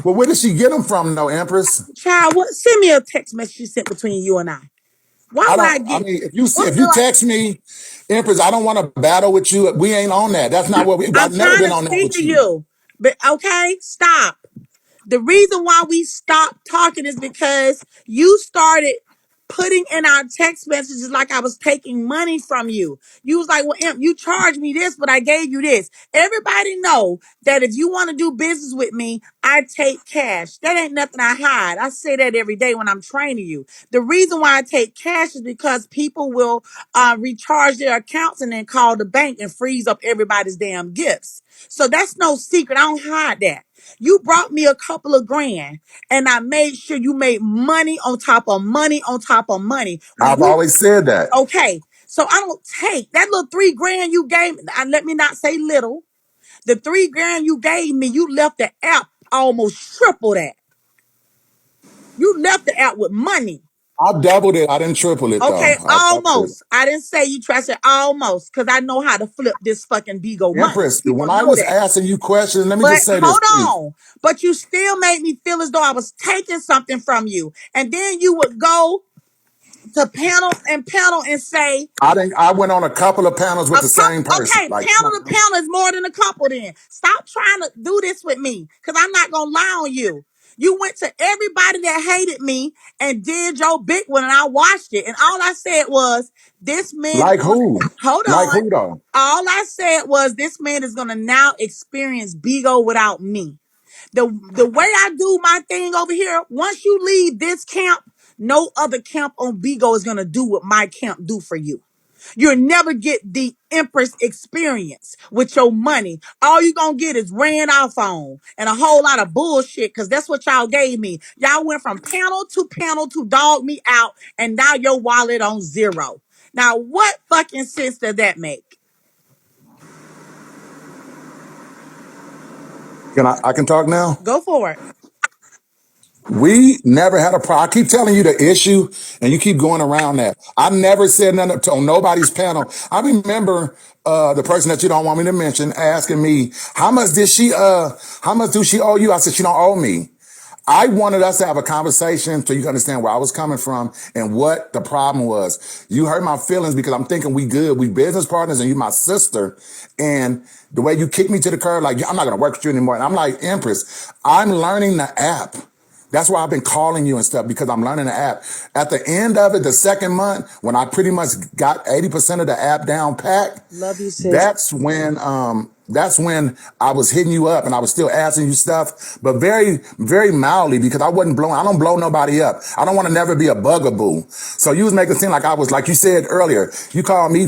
Well, where did she get them from, though, Empress? Child, what? Send me a text message she sent between you and I. Why would I I get? mean, What? if you text me, Empress, I don't want to battle with you. We ain't on that. That's not what I'm I've never trying been to on that speak with to you. you, but okay, stop. The reason why we stopped talking is because you started putting in our text messages like I was taking money from you. You was like, well, Imp, you charged me this, but I gave you this. Everybody know that if you want to do business with me, I take cash. That ain't nothing I hide. I say that every day when I'm training you. The reason why I take cash is because people will recharge their accounts and then call the bank and freeze up everybody's damn gifts. So that's no secret. I don't hide that. You brought me a couple of grand and I made sure you made money on top of money on top of money. When I've you, always said that. okay, so I don't take that little 3 grand you gave me. Let me not say little. The 3 grand you gave me, you left the app almost triple that. You left the app with money. I doubled it. I didn't triple it, though. Okay, I doubled it. almost. I didn't say you try to say almost because I know how to flip this fucking Bigo money. Empress, People when I know was that. asking you questions, let me But just say this, hold please. on. But you still made me feel as though I was taking something from you. And then you would go to panel and say, I went on a couple of panels with a the couple, same person. okay, Like, come panel on to now. panel is more than a couple then. Stop trying to do this with me because I'm not going to lie on you. You went to everybody that hated me and did your big one and I watched it. And all I said was, this man is Like going to, who? hold Like on. who, though? All I said was, this man is going to now experience Bigo without me. The way I do my thing over here, once you leave this camp, no other camp on Bigo is gonna do what my camp do for you. You'll never get the Empress experience with your money. All you gonna get is ran off on and a whole lot of bullshit because that's what y'all gave me. Y'all went from panel to dog me out and now your wallet on zero. Now, what fucking sense does that make? I can talk now? Go for it. We never had a problem. I keep telling you the issue, and you keep going around that. I never said nothing on nobody's panel. I remember the person that you don't want me to mention asking me, how much do she owe you? I said, she don't owe me. I wanted us to have a conversation so you can understand where I was coming from and what the problem was. You hurt my feelings because I'm thinking we good. We business partners and you my sister. And the way you kicked me to the curb, like, I'm not going to work with you anymore. And I'm like, Empress, I'm learning the app. That's why I've been calling you and stuff because I'm learning the app. At the end of it, the second month, when I pretty much got 80% of the app down packed, Love you, sis. that's when I was hitting you up and I was still asking you stuff, but very, very mildly because I don't blow nobody up. I don't want to never be a bugaboo. So you was making it seem like I was, like you said earlier, you called me,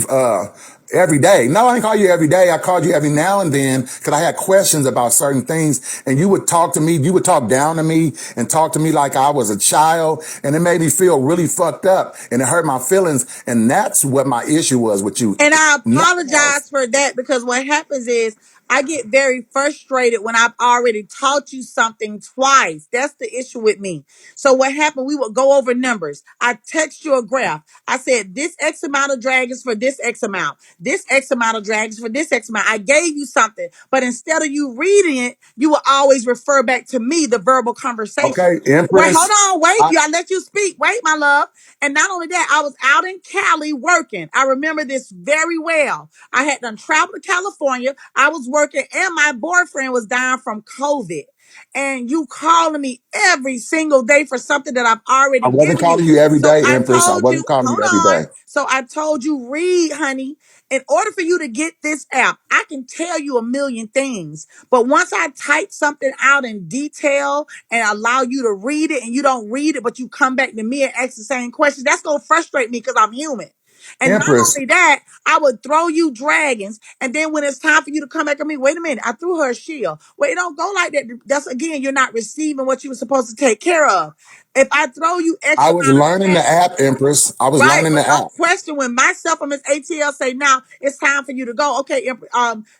every day. No, I didn't call you every day. I called you every now and then because I had questions about certain things. And you would talk to me, you would talk down to me and talk to me like I was a child. And it made me feel really fucked up and it hurt my feelings. And that's what my issue was with you. And I Nothing else. apologize for that because what happens is I get very frustrated when I've already taught you something twice. That's the issue with me. So what happened? We would go over numbers. I text you a graph. I said this X amount of dragons for this X amount. This X amount of dragons for this X amount. I gave you something, but instead of you reading it, you will always refer back to me, the verbal conversation. Okay, Wait, hold Empress. on, wait. I, You, I let you speak. Wait, my love. And not only that, I was out in Cali working. I remember this very well. I had done traveled to California. I was working and my boyfriend was dying from COVID. And you calling me every single day for something that I've I already wasn't given you. calling you every So day, I Empress. I told you, wasn't calling hold you every on. day. So I told you, read, honey. In order for you to get this app, I can tell you a million things. But once I type something out in detail and allow you to read it and you don't read it, but you come back to me and ask the same questions, that's going to frustrate me because I'm human. And not Empress, only that, I would throw you dragons. And then when it's time for you to come back at me, wait a minute, I threw her a shield. Well, it don't go like that. That's again, you're not receiving what you were supposed to take care of. If I throw you X I was amount of learning the dragons, app, Empress. I was right, learning but the don't app. question when myself and Miss ATL say now it's time for you to go. Okay,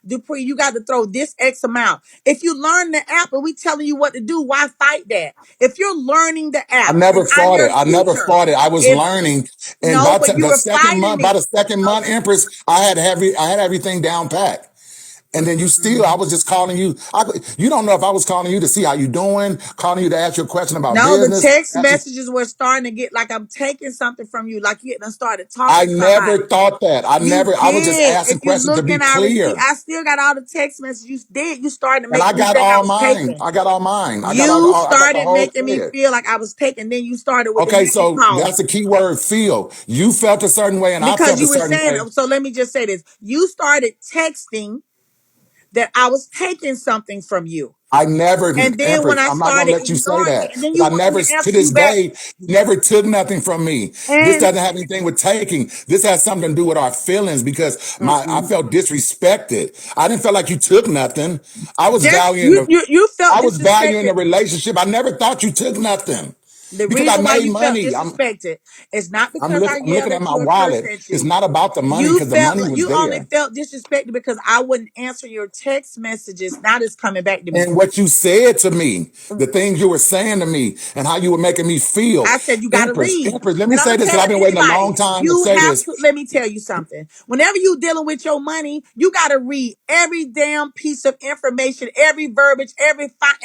Dupri, you got to throw this X amount. If you learn the app and we telling you what to do, why fight that? If you're learning the I app and never I'm fought it. your I never teacher, fought it. I was if learning, and no, but you the were second fighting month, by the me. second month, Okay. Empress, I had everything down pat. And then you still, I Mhm. was just calling you. You don't know if I was calling you to see how you doing, calling you to ask you a question about No, the business. text messages were starting to get like I'm taking something from you, like you done started I talking to never somebody. thought that. You I was just did. asking If you questions to look be in our receipt, clear. I still got all the text messages you did. You started to And make I me got think I all was mine. taking. I got all mine. You I got the started whole making me thread. feel like I was taking. Then you started with the Okay, name so that's calling the key word, feel. You felt a certain way and I because felt a you were certain saying. way. So let me just say this: you started texting that I was taking something from you. I never, And then when Empress, I I'm not gonna started let you say ignoring it, that. and then Because you I want me never, to to answer you this back. day, you never took nothing from me. This And doesn't have anything with taking. This has something to do with our feelings because I mm-mm. felt disrespected. I didn't feel like you took nothing. Just you felt I was valuing the disrespected. relationship. I never thought you took nothing The because I reason why made you felt money. disrespected is not because I I'm yelled looking at at my you or cursed wallet. at It's you. not about the money You because the felt money like was you only there. felt disrespected because I wouldn't answer your text messages. Now it's coming back to me. And what you said to me, the things you were saying to me, and how you were making me feel. I said you got to read. Empress, let me And I'm say gonna this tell because I've been waiting a anybody, long time to you say have this. to. Let me tell you something. Whenever you dealing with your money, you got to read every damn piece of information, every verbiage,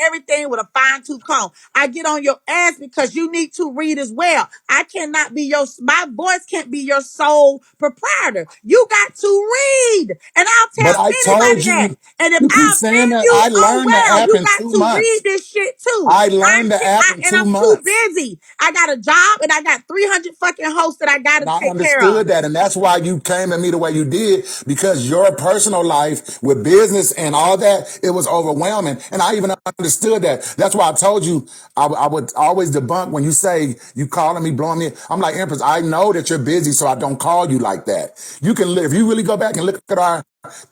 everything with a fine tooth comb. I get on your ass because you need to read as well. I cannot be my voice can't be your sole proprietor. You got to read, and I'll But tell I anybody told that. you, And if you keep I saying offend that. you, I oh learned the well, app you in got 2 to read months. this shit too. I learned the app in And 2 I'm too months. busy. I got a job and I got 300 fucking hosts that I got And to I take care of. understood that. And that's why you came at me the way you did, because your personal life with business and all that, it was overwhelming. And I even understood that. That's why I told you I would always debunk when you say you calling me, blowing me. I'm like, Empress, I know that you're busy, so I don't call you like that. You can, if you really go back and look at our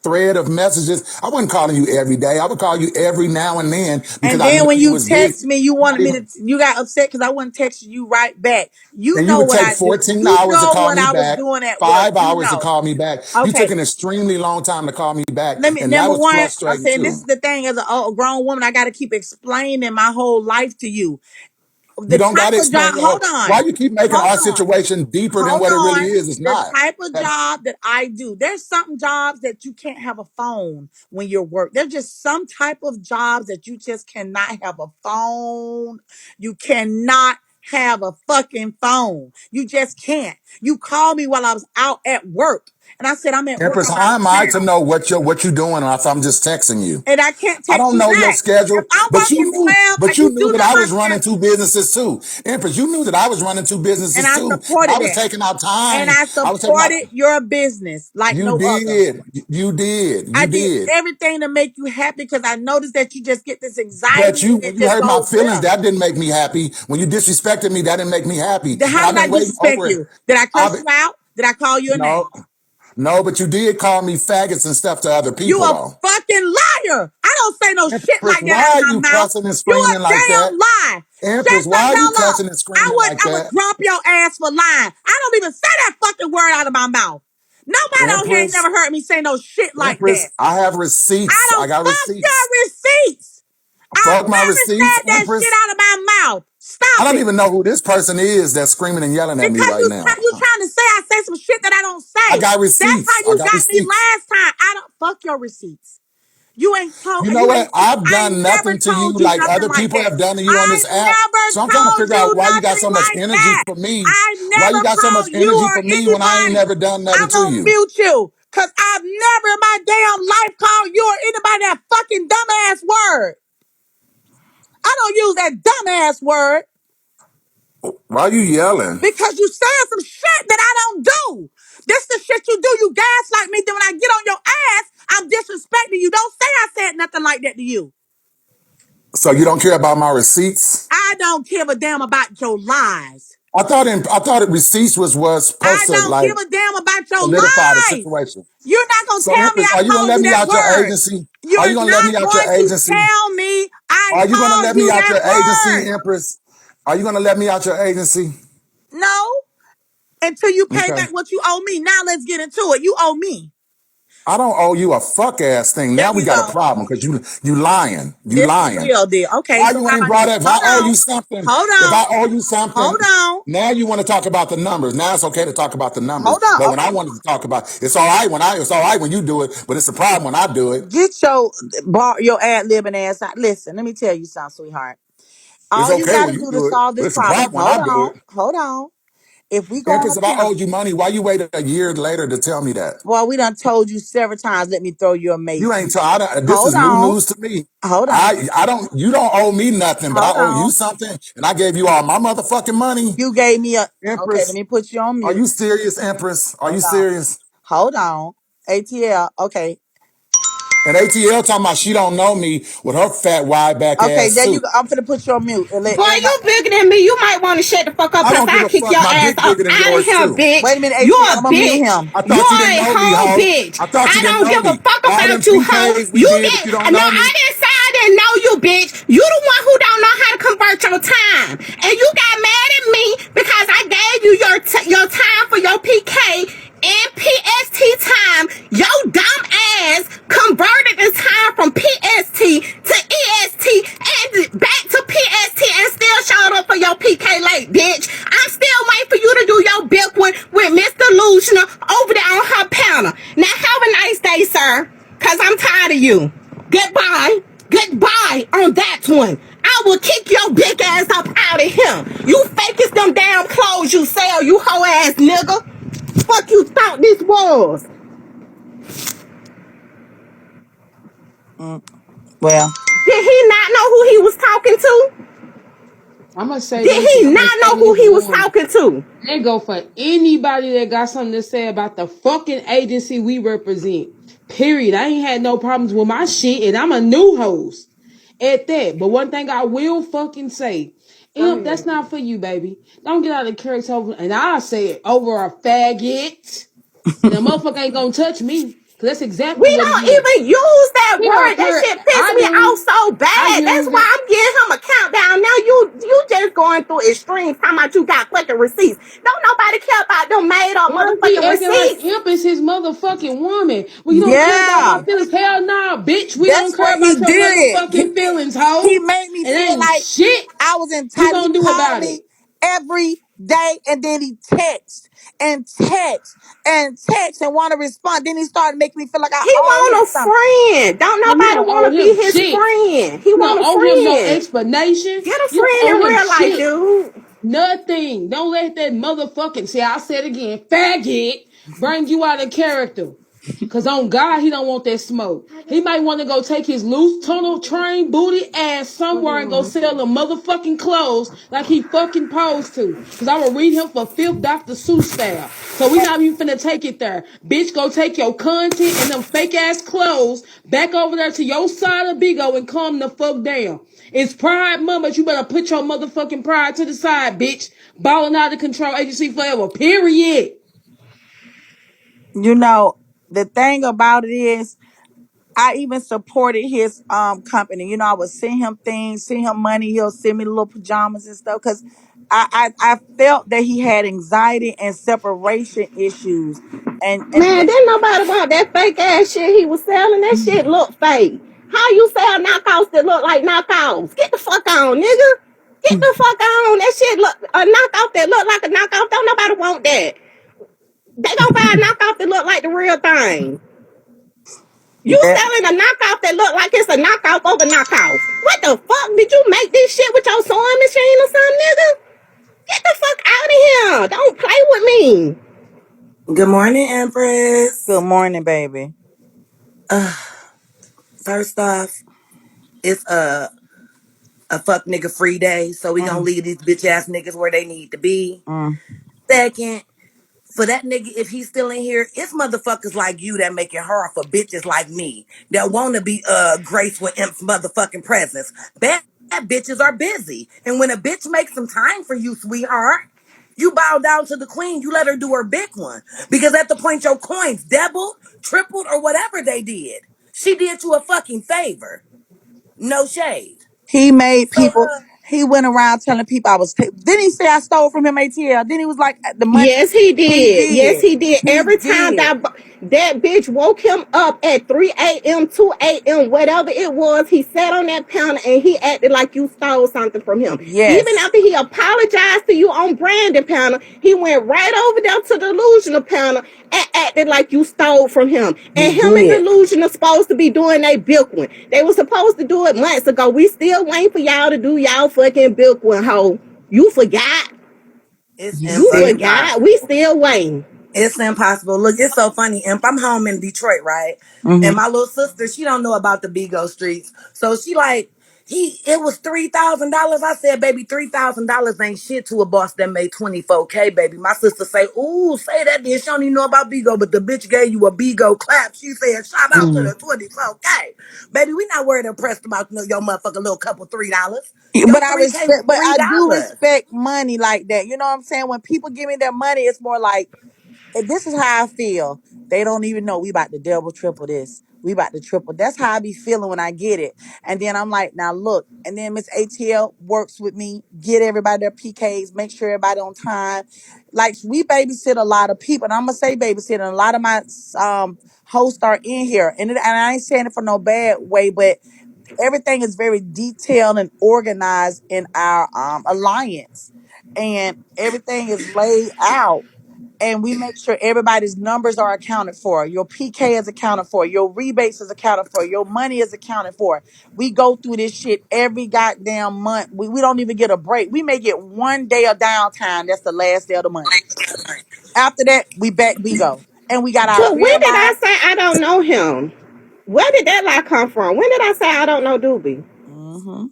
thread of messages, I wasn't calling you every day. I would call you every now and then because And I knew then when you you was busy. text me, you Not wanted me even, to, you got upset because I wasn't texting you right back. You and you know would what take I do. 14 You hours to know call what me I was back, doing at work. 5 hours to You call me back. know. You took Okay. an extremely long time to call me back, Let me, and that number was one, I'm frustrating saying this too. is the thing as a grown woman, I got to keep explaining my whole life to you. You The don't got type to of job, explain your hold whole. Why on, you keep making hold our on. situation deeper than Hold what it really on. is? It's The not. type of job that I do, there's some jobs that you can't have a phone when you're work. There's just some type of jobs that you just cannot have a phone. You cannot have a fucking phone. You just can't. You called me while I was out at work. And I said, I'm at work. Empress, I'm out how of am I to town. know what you doing if I'm just texting you? And I can't I text don't you know your back. If schedule, I'm working 12 and but you you knew do that not I was running understand, two businesses too. Empress, you knew that I was running two and businesses I too, and I supported was that. taking out And time. I I was taking out. supported your business like You no other. did, you did, I you did did. everything to make you happy because I noticed that you just get this anxiety But and when it you just hurt my goes feelings, left. that didn't make me happy. When you disrespected me, that didn't make me happy. Then And how I've did I been waiting disrespect over it. you? Did I I've cuss you out? Did I call you a no, name? No, but you did call me faggots and stuff to other You people, a though. fucking liar. I don't say no shit Empress, like that why out of are my you mouth. cussing and You screaming a like that? damn lie. Shut Empress, the why are you hell up. cussing and screaming like I would that? drop your ass for lying. I don't even say that fucking word out of my mouth. Nobody on here ain't Empress, never heard me say no shit like that. Empress, I have I receipts. I don't got fuck receipts. your receipts. I've Fuck my never receipts, said that shit Empress. out of my mouth. I Stop don't it. even know who this person is that's screaming and yelling at me Because right now. you trying to say I say some shit that I don't I say. got That's how receipts. I you got got me receipts. last time. I don't fuck your receipts. You ain't told You know you what? ain't I've I ain't done never nothing to you told you like nothing other like people that. have done to you on I this app. never So I'm trying to told figure out you why you got nothing so much like energy that. for me. I Why never you got so much called you energy or for me when I ain't anybody. never done nothing I'm to gonna you? mute you. Cause I've never in my damn life called you or anybody that fucking dumbass word. I don't use that dumbass word. Why are you yelling? Because you said some shit that I don't do. This the shit you do. You gaslight me. Then when I get on your ass, I'm disrespecting you. Don't say I said nothing like that to you. So you don't care about my receipts? I don't give a damn about your lies. I thought receipts was I supposed to don't like give a damn about your solidify the lies. situation. You're not gonna So tell me Empress, I are you gonna called let you me that out your word. agency? Are you You're gonna let me not out your going to agency? tell me I Are you gonna called let me you out that your agency, word. Empress? Are you gonna let me out your agency? No, until you pay Okay. back what you owe me. Now let's get into it. You owe me. I don't owe you a fuck ass thing. There Now we you got a go. problem because you lying. You This the lying. real deal. Okay, Why so you how ain't about brought this? up? If I Hold owe on. you something, Hold if I on. owe you something, Hold on. now you want to talk about the numbers. Now it's okay to talk about the numbers. Hold on. But when I Okay. wanted to talk about, it's all right when you do it, but it's a problem when I do it. Get your ad libbing ass out. Listen, let me tell you something, sweetheart. It's All you okay gotta when you do to do it, solve but this it's a problem. problem when I do it. Hold on. If we go on Empress, a if I panel, owed you money, why you waited a year later to tell me that? well, we done told you several times. Let me throw you a You Mason. ain't. This Hold is new on. news to me. Hold on. I don't. You don't owe me nothing, but I Hold owe you on. something, and I gave you all my motherfucking money. You gave me a okay. Let Empress, me put you on are mute. you serious, Empress? Are you Hold on. serious? Hold on. ATL. Okay. And ATL talking about she don't know me with her fat wide back Okay. ass There you suit. go. I'm finna put you on mute and let Boy, everybody. you bigger than me. You might want to shut the fuck up, I cause don't give I a kick fuck. your My ass dick up bigger than out of yours here, too. Wait bitch. a minute, You ATL. a I'm gonna mute bitch. him. I You thought you didn't a know me, hoe, hoe. bitch. I thought I you didn't don't know give a me. fuck All them about you, hoe. PKs we You did, but did. you don't No, know I me. didn't say I didn't know you, bitch. You the one who don't know how to convert your time, and you got mad at me because I gave you your time for your PK and PST time. Your dumb ass converted the time from PST to EST and back to PST and still showed up for your PK late, bitch. I'm still waiting for you to do your big one with Miss Delusional over there on her panel. Now have a nice day, sir, cause I'm tired of you. Goodbye. Goodbye on that one. I will kick your big ass up out of here. You fake as them damn clothes you sell, you hoe ass nigga. Fuck you thought this was. Mm, well, Did he not know who he was talking to? I'm gonna say Did this, and he I'm gonna not know say who this he was warning. talking to? That go for anybody that got something to say about the fucking agency we represent. Period. I ain't had no problems with my shit, and I'm a new host at that. But one thing I will fucking say, Go Imp, that's ahead. not for you, baby. Don't get out of character over, and I'll say it over a faggot, and a motherfucker ain't gonna touch me. 'Cause that's exactly We what it don't is. even use that Here, word. That here, shit pissed I me off do. so I bad. That's use why it. I'm giving him a countdown. Now you just going through extremes talking about you got fucking receipts. Don't nobody care about them made up Why he motherfucking acting like receipts. Imp is his motherfucking woman? Well, you don't care about my yeah, feelings. Hell nah, bitch. We don't that's care what he about your did. motherfucking feelings, He hoe. made me And feel ain't like shit I was you entitled. He gonna do called about it. me every day and then he texts and texts and texts and want to respond. Then he started making me feel like I He owe him want a something. friend. Don't Man, you nobody don't want owe to be him his shit. friend. He You don't want a owe him no friend. explanation. Get a You don't friend owe in him real life, shit. dude. Nothing. Don't let that motherfucking, see, I said again, faggot, bring you out of character. Cause on God, he don't want that smoke. He might want to go take his loose tunnel train booty ass somewhere and go sell the motherfucking clothes like he fucking posed to. Cause I will read him for fifth Dr. Seuss style. So we not even finna take it there. Bitch, go take your content and them fake ass clothes back over there to your side of Bigo and calm the fuck down. It's Pride Month, but you better put your motherfucking pride to the side, bitch. Balling out of control agency forever. Period. You know, the thing about it is I even supported his company. You know, I would send him things, send him money. He'll send me little pajamas and stuff because I felt that he had anxiety and separation issues, and Man, didn't nobody want that fake ass shit he was selling. That shit look fake. How you sell knockoffs that look like knockoffs? Get the fuck on, nigga. Get the fuck on. That shit look a knockoff that look like a knockoff. Don't nobody want that. They gonna buy a knockoff that look like the real thing. You that selling a knockoff that look like it's a knockoff over knockoff. What the fuck? Did you make this shit with your sewing machine or something, nigga? Get the fuck out of here. Don't play with me. Good morning, good Empress. morning, baby. First off, it's a fuck nigga free day, so we gonna Mm, leave these bitch ass niggas where they need to be. mm. Second, for that nigga, if he's still in here, it's motherfuckers like you that make it hard for bitches like me that wanna be graced with Imp's motherfucking presence. Bad bitches are busy. And when a bitch makes some time for you, sweetheart, you bow down to the queen, you let her do her big one. Because at the point your coins doubled, tripled, or whatever they did, she did you a fucking favor. No shade. He made So people. He went around telling people I was. Didn't he say I stole from him ATL? Then he was like the money. Yes, he He did. Yes, did. he did. He Every time did. that bitch woke him up at 3 a.m., 2 a.m., whatever it was, he sat on that counter and he acted like you stole something from him. Even Yes, after he apologized to you on Brandon panel, he went right over there to the Delusional panel and acted like you stole from him. he And him and did. Delusion are supposed to be doing a bilk one. They were supposed to do it months ago. We still waiting for y'all to do y'all fucking bilk one, hoe. You forgot. It's you You see. forgot. We impossible. still waiting. It's impossible. Look, it's so funny, Imp. I'm home in Detroit, right? Hmm. And my little sister, she don't know about the Bigo streets. So she like, it was $3,000. I said, baby, $3,000 ain't shit to a boss that made 24K, baby. My sister say, ooh, say that then. She don't even know about Bigo, but the bitch gave you a Bigo clap. She said, shout out to Hmm. the 24K. Baby, we not worried impressed about your motherfucking little couple $3. Your But I 3K was respect. But I do $3. respect money like that. You know what I'm saying? When people give me their money, it's more like, and this is how I feel. They don't even know we about to double, triple this. We about to triple. That's how I be feeling when I get it. And then I'm like, now look. And then Miss ATL works with me, get everybody their PKs, make sure everybody on time. Like we babysit a lot of people, and I'm gonna say babysit. And a lot of my hosts are in here, and I ain't saying it for no bad way, but everything is very detailed and organized in our alliance, and everything is laid out, and we make sure everybody's numbers are accounted for. Your PK is accounted for. Your rebates is accounted for. Your money is accounted for. We go through this shit every goddamn month. We don't even get a break. We may get one day of downtime. That's the last day of the month. After that, we go. And we got our So when beer did I line. say I don't know him? Where did that lie come from? When did I say I don't know Dubee? Mm-hmm.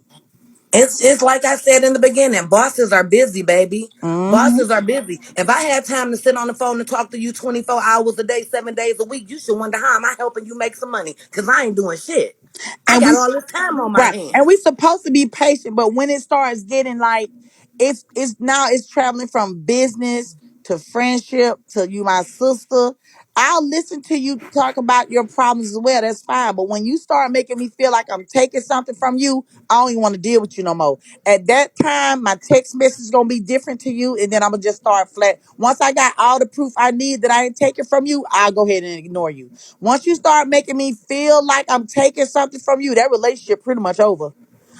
It's like I said in the beginning. Bosses are busy, baby. Mm-hmm. Bosses are busy. If I had time to sit on the phone and talk to you 24 hours a day, 7 days a week, you should wonder how am I helping you make some money? Because I ain't doing shit. I And got we all this time on my Right. And hands. we supposed to be patient, but when it starts getting like it's now it's traveling from business to friendship to you my sister. I'll listen to you talk about your problems as well. That's fine. But when you start making me feel like I'm taking something from you, I don't even want to deal with you no more. At that time, my text message is gonna be different to you, and then I'm gonna just start flat. Once I got all the proof I need that I ain't taking from you, I'll go ahead and ignore you. Once you start making me feel like I'm taking something from you, that relationship pretty much over.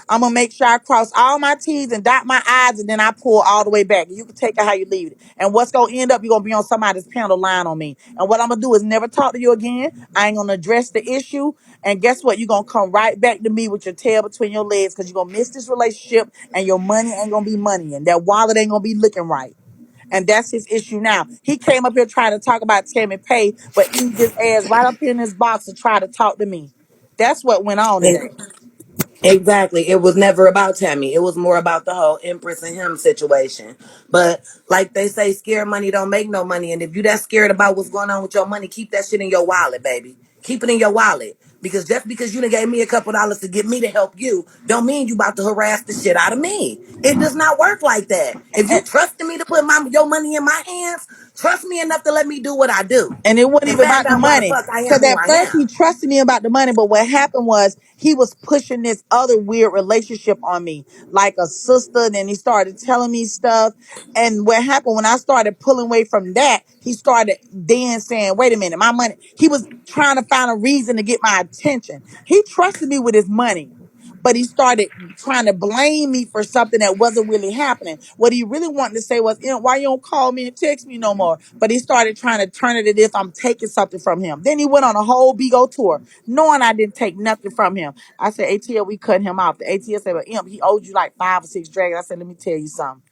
I'm gonna make sure I cross all my T's and dot my I's, and then I pull all the way back. You can take it how you leave it. And what's gonna end up, you're gonna be on somebody's panel line on me. And what I'm gonna do is never talk to you again. I ain't gonna address the issue. And guess what? You're gonna come right back to me with your tail between your legs because you're gonna miss this relationship and your money ain't gonna be money and that wallet ain't gonna be looking right. And that's his issue now. He came up here trying to talk about Tammy Peay, but eased his ass right up in his box to try to talk to me. That's what went on today. Exactly. It was never about Tammy. It was more about the whole Empress and him situation. But like they say, scared money don't make no money. And if you that scared about what's going on with your money, keep that shit in your wallet, baby. Keep it in your wallet. Because just because you done gave me a couple dollars to get me to help you, don't mean you about to harass the shit out of me. It does not work like that. If you And, trusted me to put your money in my hands, trust me enough to let me do what I do and it wasn't and even find about the out why the money. fuck I am Cause who at I first he am. trusted me about the money, but what happened was he was pushing this other weird relationship on me, like a sister. Then he started telling me stuff. And what happened when I started pulling away from that, he started then saying, wait a minute, my money. He was trying to find a reason to get my attention. He trusted me with his money. But he started trying to blame me for something that wasn't really happening. What he really wanted to say was, why you don't call me and text me no more? But he started trying to turn it as if I'm taking something from him. Then he went on a whole big old tour, knowing I didn't take nothing from him. I said, ATL, we cut him off. The ATL said, well, Imp, he owed you like 5 or 6 dragons. I said, let me tell you something.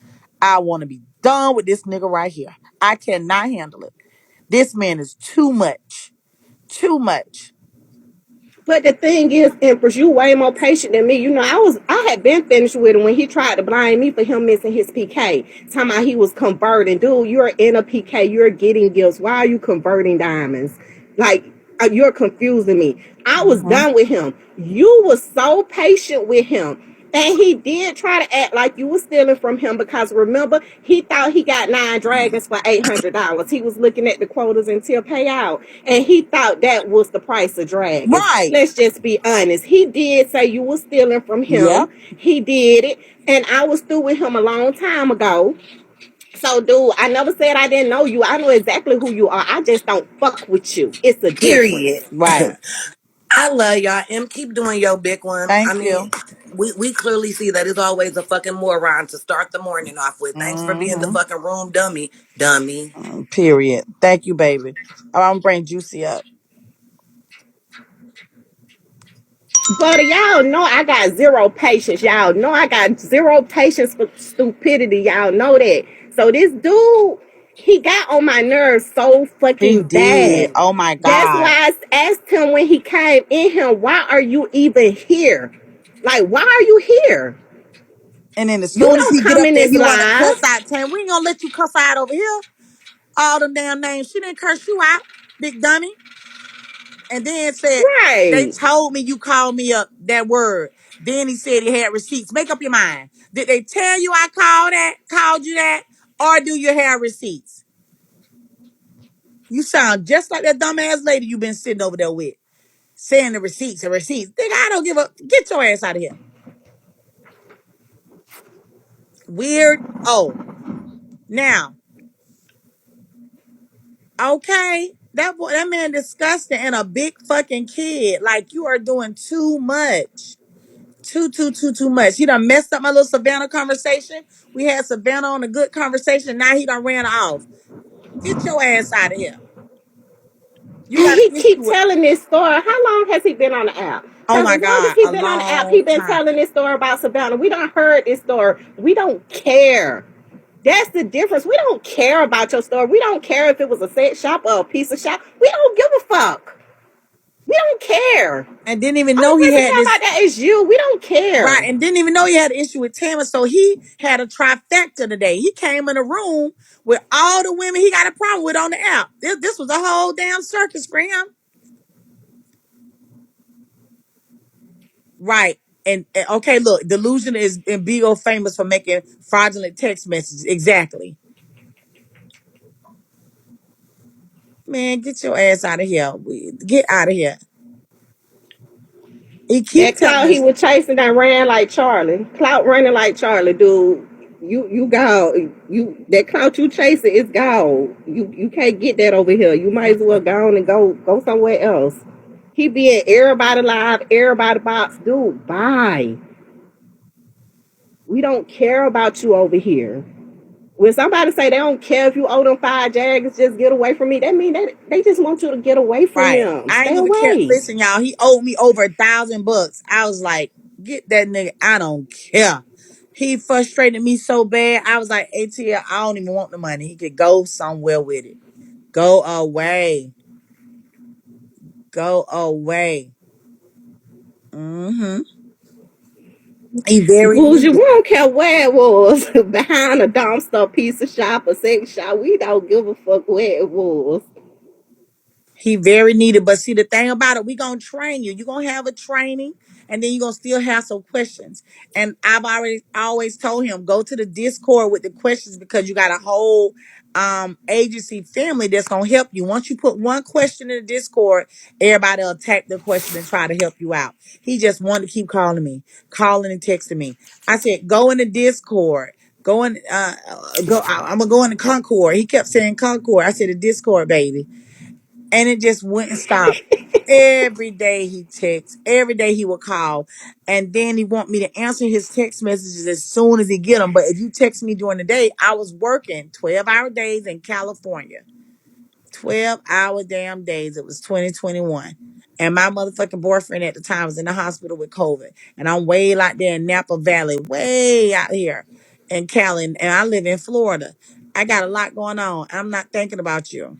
I want to be done with this nigga right here. I cannot handle it. This man is too much. Too much. But the thing is, Empress, you way more patient than me. You know, I had been finished with him when he tried to blame me for him missing his PK. Talking about he was converting. Dude, you're in a PK. You're getting gifts. Why are you converting diamonds? Like, you're confusing me. I was Mm-hmm. done with him. You was so patient with him. And he did try to act like you were stealing from him because remember, he thought he got 9 dragons for $800. He was looking at the quotas until payout, and he thought that was the price of dragons. Right. Let's just be honest. He did say you were stealing from him. Yep. He did it, and I was through with him a long time ago. So, dude, I never said I didn't know you. I know exactly who you are. I just don't fuck with you. It's a Period. difference. Right. I love y'all. And keep doing your big one. I Thank mean, you. we clearly see that it's always a fucking moron to start the morning off with. Thanks for being the Mm-hmm. fucking room dummy, dummy. Period. Thank you, baby. I'm gonna bring Juicy up. But y'all know I got zero patience. Y'all know I got zero patience for stupidity. Y'all know that. So this dude, he got on my nerves so He fucking did. bad. Oh my That's God. why I asked him when he came in here, why are you even here? Like, why are you here? And then as You soon as don't he get come up in there, this he wanna cuss live. out Tam. We ain't gonna let you cuss out over here. All them damn names. She didn't curse you out, big dummy. And then said, they Right. told me you called me up that word. Then he said he had receipts. Make up your mind. Did they tell you I called you that? Or do you have receipts? You sound just like that dumbass lady you been sitting over there with. Saying the receipts and receipts. Nigga, I don't give a get your ass out of here. Weird. Oh, now, okay. That man disgusting and a big fucking kid. Like you are doing too much. Too much. He done messed up my little Savanna conversation. We had Savanna on a good conversation. Now he done ran off. Get your ass out of here. You And got an he issue keep with, telling this story. How long has he been on the app? oh Because my as long as God, he a been on the app, he long been time. telling this story about Savannah. We don't heard this story. We don't care. That's the difference. We don't care about your story. We don't care if it was a sex shop or a piece of shop. We don't give a fuck. We don't care. And didn't even Only know he person had care about this. that is you. We don't Right, care. and didn't even know he had an issue with Tammy, so he had a trifecta today. He came in a room with all the women he got a problem with on the app. This was a whole damn circus for him. Right. And okay, look, delusion is and Bigo famous for making fraudulent text messages. Exactly. Man, get your ass out of here. Get out of here. He keep That telling cloud he us. was chasing that ran like Charlie. Clout running like Charlie, dude. You go. You that clout you chasing is gone. You can't get that over here. You might as well go on and go somewhere else. He be in everybody live, everybody box. Dude, bye. We don't care about you over here. When somebody say they don't care if you owe them 5 Jaggers, just get away from me. That mean they just want you to get away from Right. them. I ain't Stay even care. away. Listen, y'all, he owed me over $1,000. I was like, get that nigga. I don't care. He frustrated me so bad. I was like, ATL, I don't even want the money. He could go somewhere with it. Go away. Go away. Mm-hmm. He very Bougie, we needy. don't care where it was. Behind a dumpster, piece of shop, a sex shop. We don't give a fuck where it was. He very needed. But see, the thing about it, we gonna train you. You're gonna have a training, and then you're gonna still have some questions. And I've already always told him, go to the Discord with the questions because you got a whole agency family that's gonna help you. Once you put one question in the Discord, everybody will attack the question and try to help you out. He just wanted to keep calling me, calling and texting me. I said, go in the Discord. Go in, I'm gonna go in the Concord. He kept saying Concord. I said the Discord, baby, and it just wouldn't stop. Every day he texts, every day he would call, and then he want me to answer his text messages as soon as he get them. But if you text me during the day, I was working 12-hour days in California, 12-hour damn days. It was 2021, and my motherfucking boyfriend at the time was in the hospital with COVID, and I'm way out there in Napa Valley, way out here in Cali, and I live in Florida. I got a lot going on. I'm not thinking about you.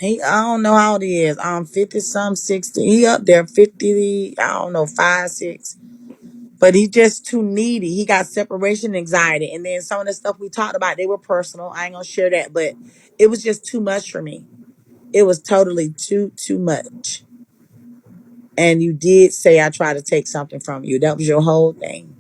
I don't know how old he is. 50 some 60. He up there 50, I don't know, 5, 6. But he just too needy. He got separation anxiety. And then some of the stuff we talked about, they were personal. I ain't gonna share that, but it was just too much for me. It was totally too much. And you did say I tried to take something from you. That was your whole thing.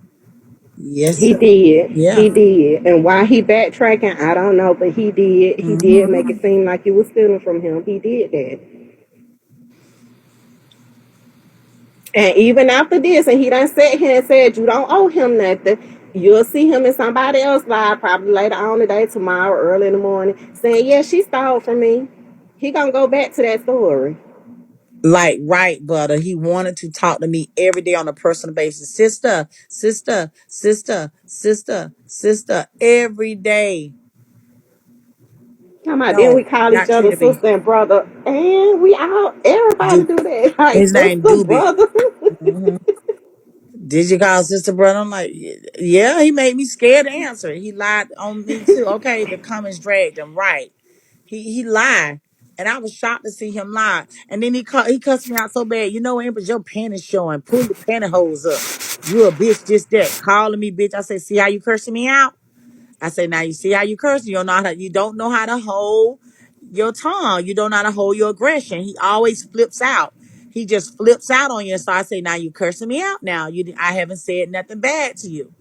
Yes, He sir. did. Yeah. He did. And why he backtracking, I don't know, but he did. He did make Hmm. it seem like you was stealing from him. He did that. And even after this, and he done sat here and said you don't owe him nothing. You'll see him in somebody else live probably later on today, tomorrow, early in the morning, saying, yeah, she stole from me. He gonna go back to that story. Like, right, butter. He wanted to talk to me every day on a personal basis. Sister, sister, sister, sister, sister, every day. Come on, then we No, call each not other Trina B. sister and brother. And we all, everybody Du- do that. Like His name sister, Dubee. brother. Hmm. Did you call sister brother? I'm like, yeah, he made me scared to answer. He lied on me too. Okay, the comments dragged him. Right. He lied. And I was shocked to see him lie. And then he cussed me out so bad. You know, Empress, your panties showing. Pull your pantyhose up. You a bitch, just that. Calling me bitch. I say, see how you cursing me out? I say, now you see how you curse. You don't know how to hold your tongue. You don't know how to hold your aggression. He always flips out. He just flips out on you. So I say, now you cursing me out. Now I haven't said nothing bad to you.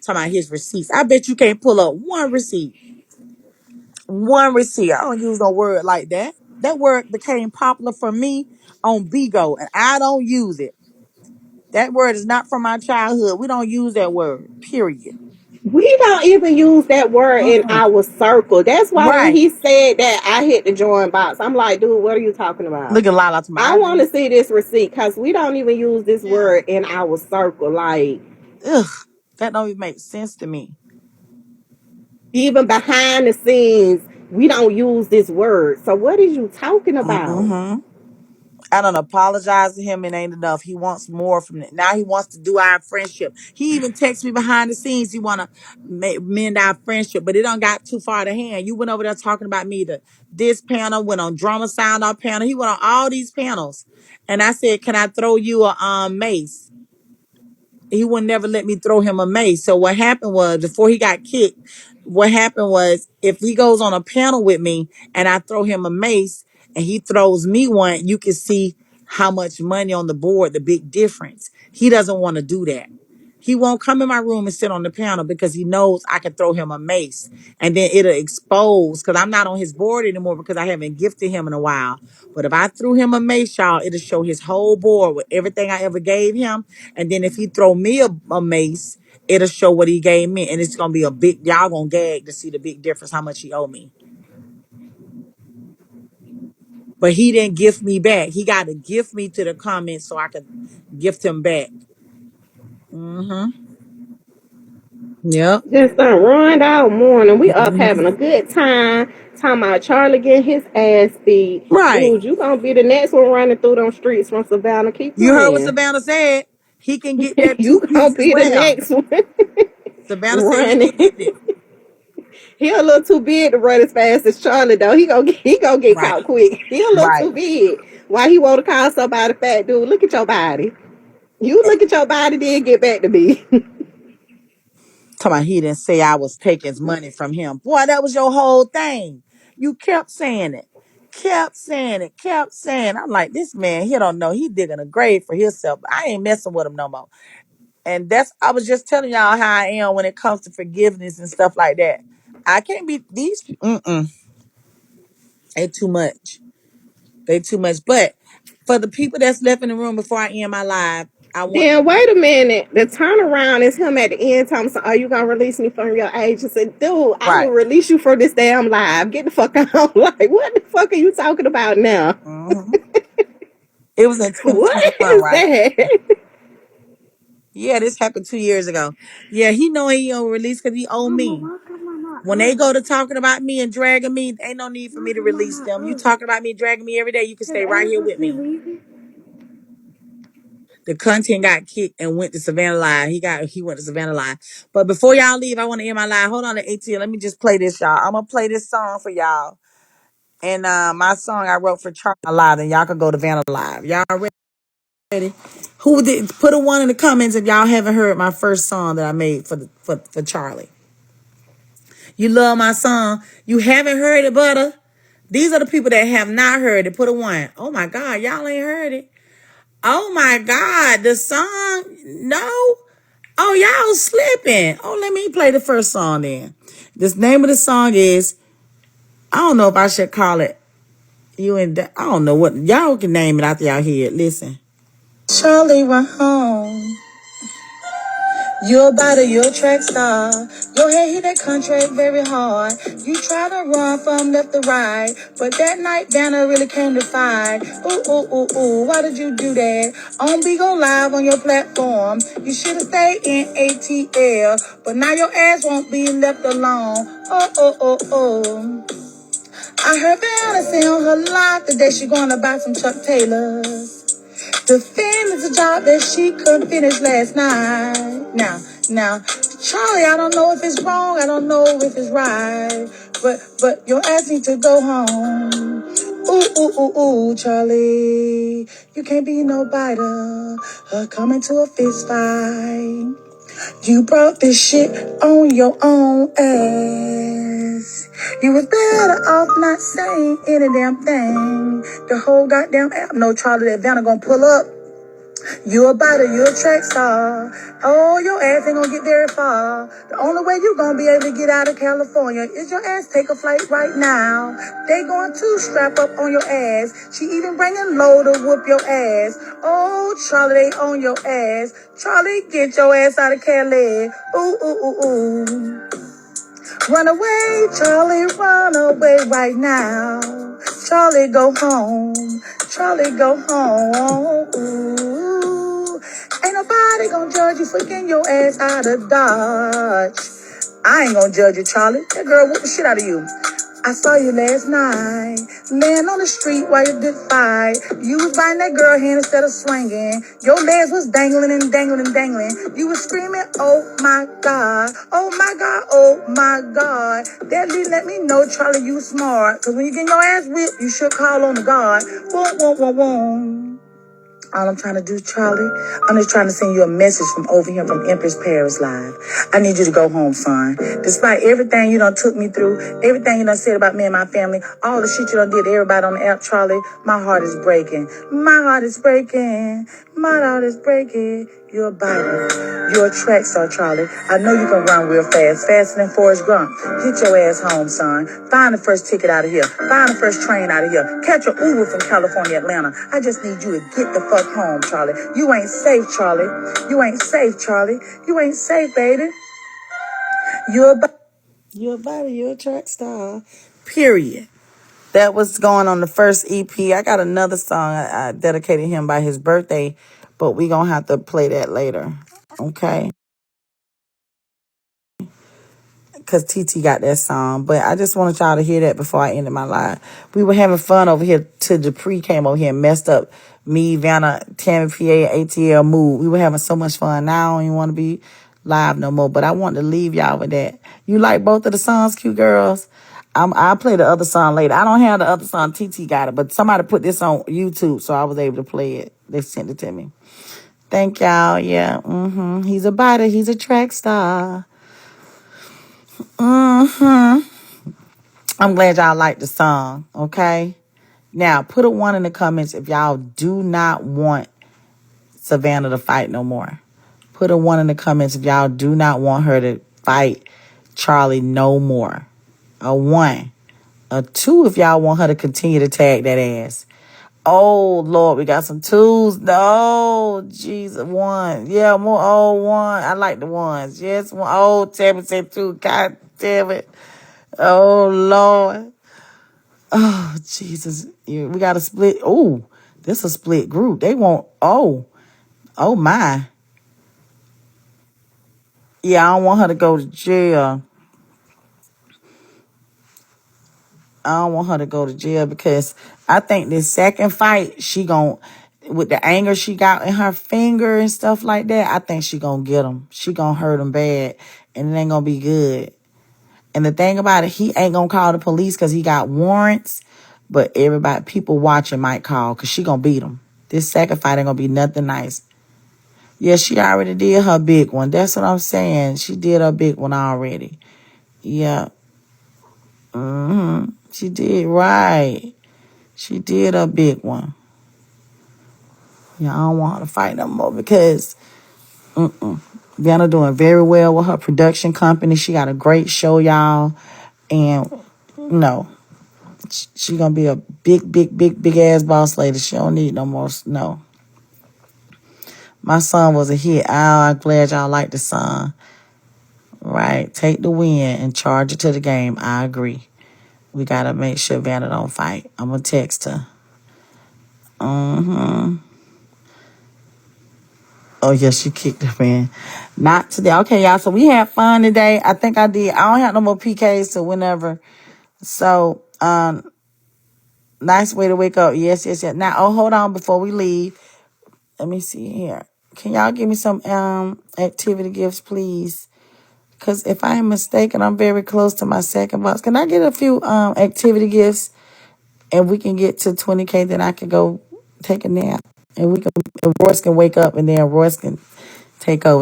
Talking about his receipts. I bet you can't pull up one receipt. One receipt. I don't use no word like that. That word became popular for me on Bigo, and I don't use it. That word is not from my childhood. We don't use that word. Period. We don't even use that word in Mm-mm. our circle. That's why when Right. he said that, I hit the join box. I'm like, dude, what are you talking about? Look at Lala to I my want ID. to see this receipt because we don't even use this Yeah. word in our circle. Like, Ugh, that don't even make sense to me. even behind the scenes, we don't use this word. So, what is you talking about? Mm-hmm. I don't apologize to him. It ain't enough. He wants more from it. Now he wants to do our friendship. He even texts me behind the scenes. He want to mend our friendship, but it don't got too far to hand. You went over there talking about me. This panel went on drama sound off panel. He went on all these panels, and I said, "Can I throw you a mace?" He would never let me throw him a mace. So what happened was before he got kicked, what happened was if he goes on a panel with me and I throw him a mace and he throws me one, you can see how much money on the board, the big difference. He doesn't want to do that. He won't come in my room and sit on the panel because he knows I can throw him a mace and then it'll expose because I'm not on his board anymore because I haven't gifted him in a while. But if I threw him a mace, y'all, it'll show his whole board with everything I ever gave him. And then if he throw me a mace, it'll show what he gave me. And it's gonna be a big y'all gonna gag to see the big difference how much he owe me. But he didn't gift me back. He got to gift me to the comments so I could gift him back. Mm-hmm. Yep. Just done ruined our morning. We up Mm-hmm. having a good time. Talking about Charlie getting his ass beat. Right. Dude, you gonna be the next one running through them streets from Savannah. Keep You heard what playing. Savannah said. He can get that You two-piece gonna as be the well. next one Savannah said he running. can get it. He a little too big to run as fast as Charlie though. He gonna get Right. caught quick. He a little Right. too big. Why he wanna call somebody fat dude? Look at your body. You look at your body, then get back to me. Talking about he didn't say I was taking his money from him. Boy, that was your whole thing. You kept saying it. Kept saying it, kept saying. I'm like, this man, he don't know. He digging a grave for himself. I ain't messing with him no more. And that's I was just telling y'all how I am when it comes to forgiveness and stuff like that. I can't be these. They too much. They too much. But for the people that's left in the room before I end my live, I want Then wait a minute. The turnaround is him at the end time. So, are you gonna release me from your agency? Dude, I will right. release you for this damn live. Get the fuck out. Like, what the fuck are you talking about now? hmm It was in What 2021, is right? that? Yeah, this happened 2 years ago. Yeah, he know he on release because he owe Mama, me. why come I not When they up? go to talking about me and dragging me, ain't no need for Why me to come I release not them. You up? talking about me, dragging me every day, you can Has stay right here Empress with been me. leaving? The content got kicked and went to Savannah Live. He went to Savannah Live. But before y'all leave, I want to end my live. Hold on to ATL. Let me just play this, y'all. I'm gonna play this song for y'all. And my song I wrote for Charlie Live, and y'all can go to Vanna Live. Y'all ready? Who did put a one in the comments if y'all haven't heard my first song that I made for Charlie? You love my song. You haven't heard it, butter. These are the people that have not heard it. Put a one. Oh my God, y'all ain't heard it. Oh my God, the song. No. Oh, y'all slipping. Oh, let me play the first song then. This name of the song is, I don't know if I should call it You and I don't know what y'all can name it after y'all hear it. Listen. Charlie run home. You're about to your track star. Your head hit that contract very hard. You try to run from left to right, but that night Vanna really came to fight. Ooh, ooh, ooh, ooh, why did you do that? On Be Go Live on your platform. You should have stayed in ATL, but now your ass won't be left alone. Oh, oh, oh, oh. I heard Vanna say on her live today she gonna buy some Chuck Taylors. The finish a job that she couldn't finish last night. Now, Charlie, I don't know if it's wrong, I don't know if it's right, but you're asking to go home. Ooh, ooh, ooh, ooh, Charlie, you can't be no biter, coming to a fist fight. You brought this shit on your own ass. You was better off not saying any damn thing. The whole goddamn app know Charlie that Vanna gonna pull up. You a biter, you a track star. Oh, your ass ain't gonna get very far. The only way you gonna be able to get out of California is your ass take a flight right now. They going to strap up on your ass. She even bringing low to whoop your ass. Oh, Charlie, they on your ass. Charlie, get your ass out of Cali. Ooh, ooh, ooh, ooh. Run away, Charlie, run away right now. Charlie, go home. Charlie, go home. Ooh. Ain't nobody gonna judge you for getting your ass out of Dodge. I ain't gonna judge you, Charlie. That girl whooped the shit out of you. I saw you last night, laying on the street while you did fight. You was biting that girl hand instead of swinging. Your legs was dangling and dangling and dangling. You was screaming, oh my God, oh my God, oh my God. That let me know, Charlie, you smart. Cause when you get your ass whipped, you should call on the God. Boom, boom, boom, boom. All I'm trying to do, Charlie, I'm just trying to send you a message from over here from Empress Paris Live. I need you to go home, son. Despite everything you done took me through, everything you done said about me and my family, all the shit you done did to everybody on the app, Charlie, my heart is breaking. My heart is breaking. My heart is breaking. You're a biter. You're a track star, Charlie. I know you can run real fast, faster than Forrest Gump. Get your ass home, son. Find the first ticket out of here. Find the first train out of here. Catch a Uber from California, Atlanta. I just need you to get the fuck home, Charlie. You ain't safe, Charlie. You ain't safe, Charlie. You ain't safe, baby. You're a body. You're a track star. Period. That was going on the first EP. I got another song I dedicated him by his birthday, but we gonna have to play that later. Okay. Because TT got that song. But I just wanted y'all to hear that before I ended my live. We were having fun over here till Dupri came over here and messed up me, Vanna, Tammy, Peay, ATL mood. We were having so much fun. Now I don't even want to be live no more. But I wanted to leave y'all with that. You like both of the songs, cute girls? I'll play the other song later. I don't have the other song. TT got it. But somebody put this on YouTube, so I was able to play it. They sent it to me. Thank y'all. Yeah. He's a biter. He's a track star. I'm glad y'all like the song, okay? Now, put a 1 in the comments if y'all do not want Savanna to fight no more. Put a 1 in the comments if y'all do not want her to fight Charlie no more. A 1. A 2 if y'all want her to continue to tag that ass. Oh, Lord, we got some 2s. No, Jesus. 1. Yeah, more. Oh, 1. I like the 1s. Yes, 1. Oh, Tammy said 2. God damn it. Oh, Lord. Oh, Jesus. Yeah, we got to split. Oh, this a split group. They want, oh, my. Yeah, I don't want her to go to jail. I don't want her to go to jail because I think this second fight, she gon' with the anger she got in her finger and stuff like that, I think she gonna get him. She gonna hurt him bad, and it ain't gonna be good. And the thing about it, he ain't gonna call the police because he got warrants, but everybody, people watching might call because she gonna beat him. This second fight ain't gonna be nothing nice. Yeah, she already did her big one. That's what I'm saying. She did her big one already. Yeah. She did right. She did a big one. Yeah, I don't want her to fight no more because Vanna doing very well with her production company. She got a great show, y'all. And no, she gonna be a big ass boss lady. She don't need no more. No. My son was a hit. I'm glad y'all like the son. Right. Take the win and charge it to the game. I agree. We gotta make sure Vanna don't fight. I'm gonna text her. Oh, yeah, she kicked him in. Not today. Okay, y'all. So we had fun today. I think I did. I don't have no more PKs to whenever. So, nice way to wake up. Yes, yes, yes. Now, hold on before we leave. Let me see here. Can y'all give me some activity gifts, please? Because if I am mistaken, I'm very close to my second box. Can I get a few activity gifts and we can get to 20K, then I can go take a nap. And we can, and Royce can wake up and then Royce can take over.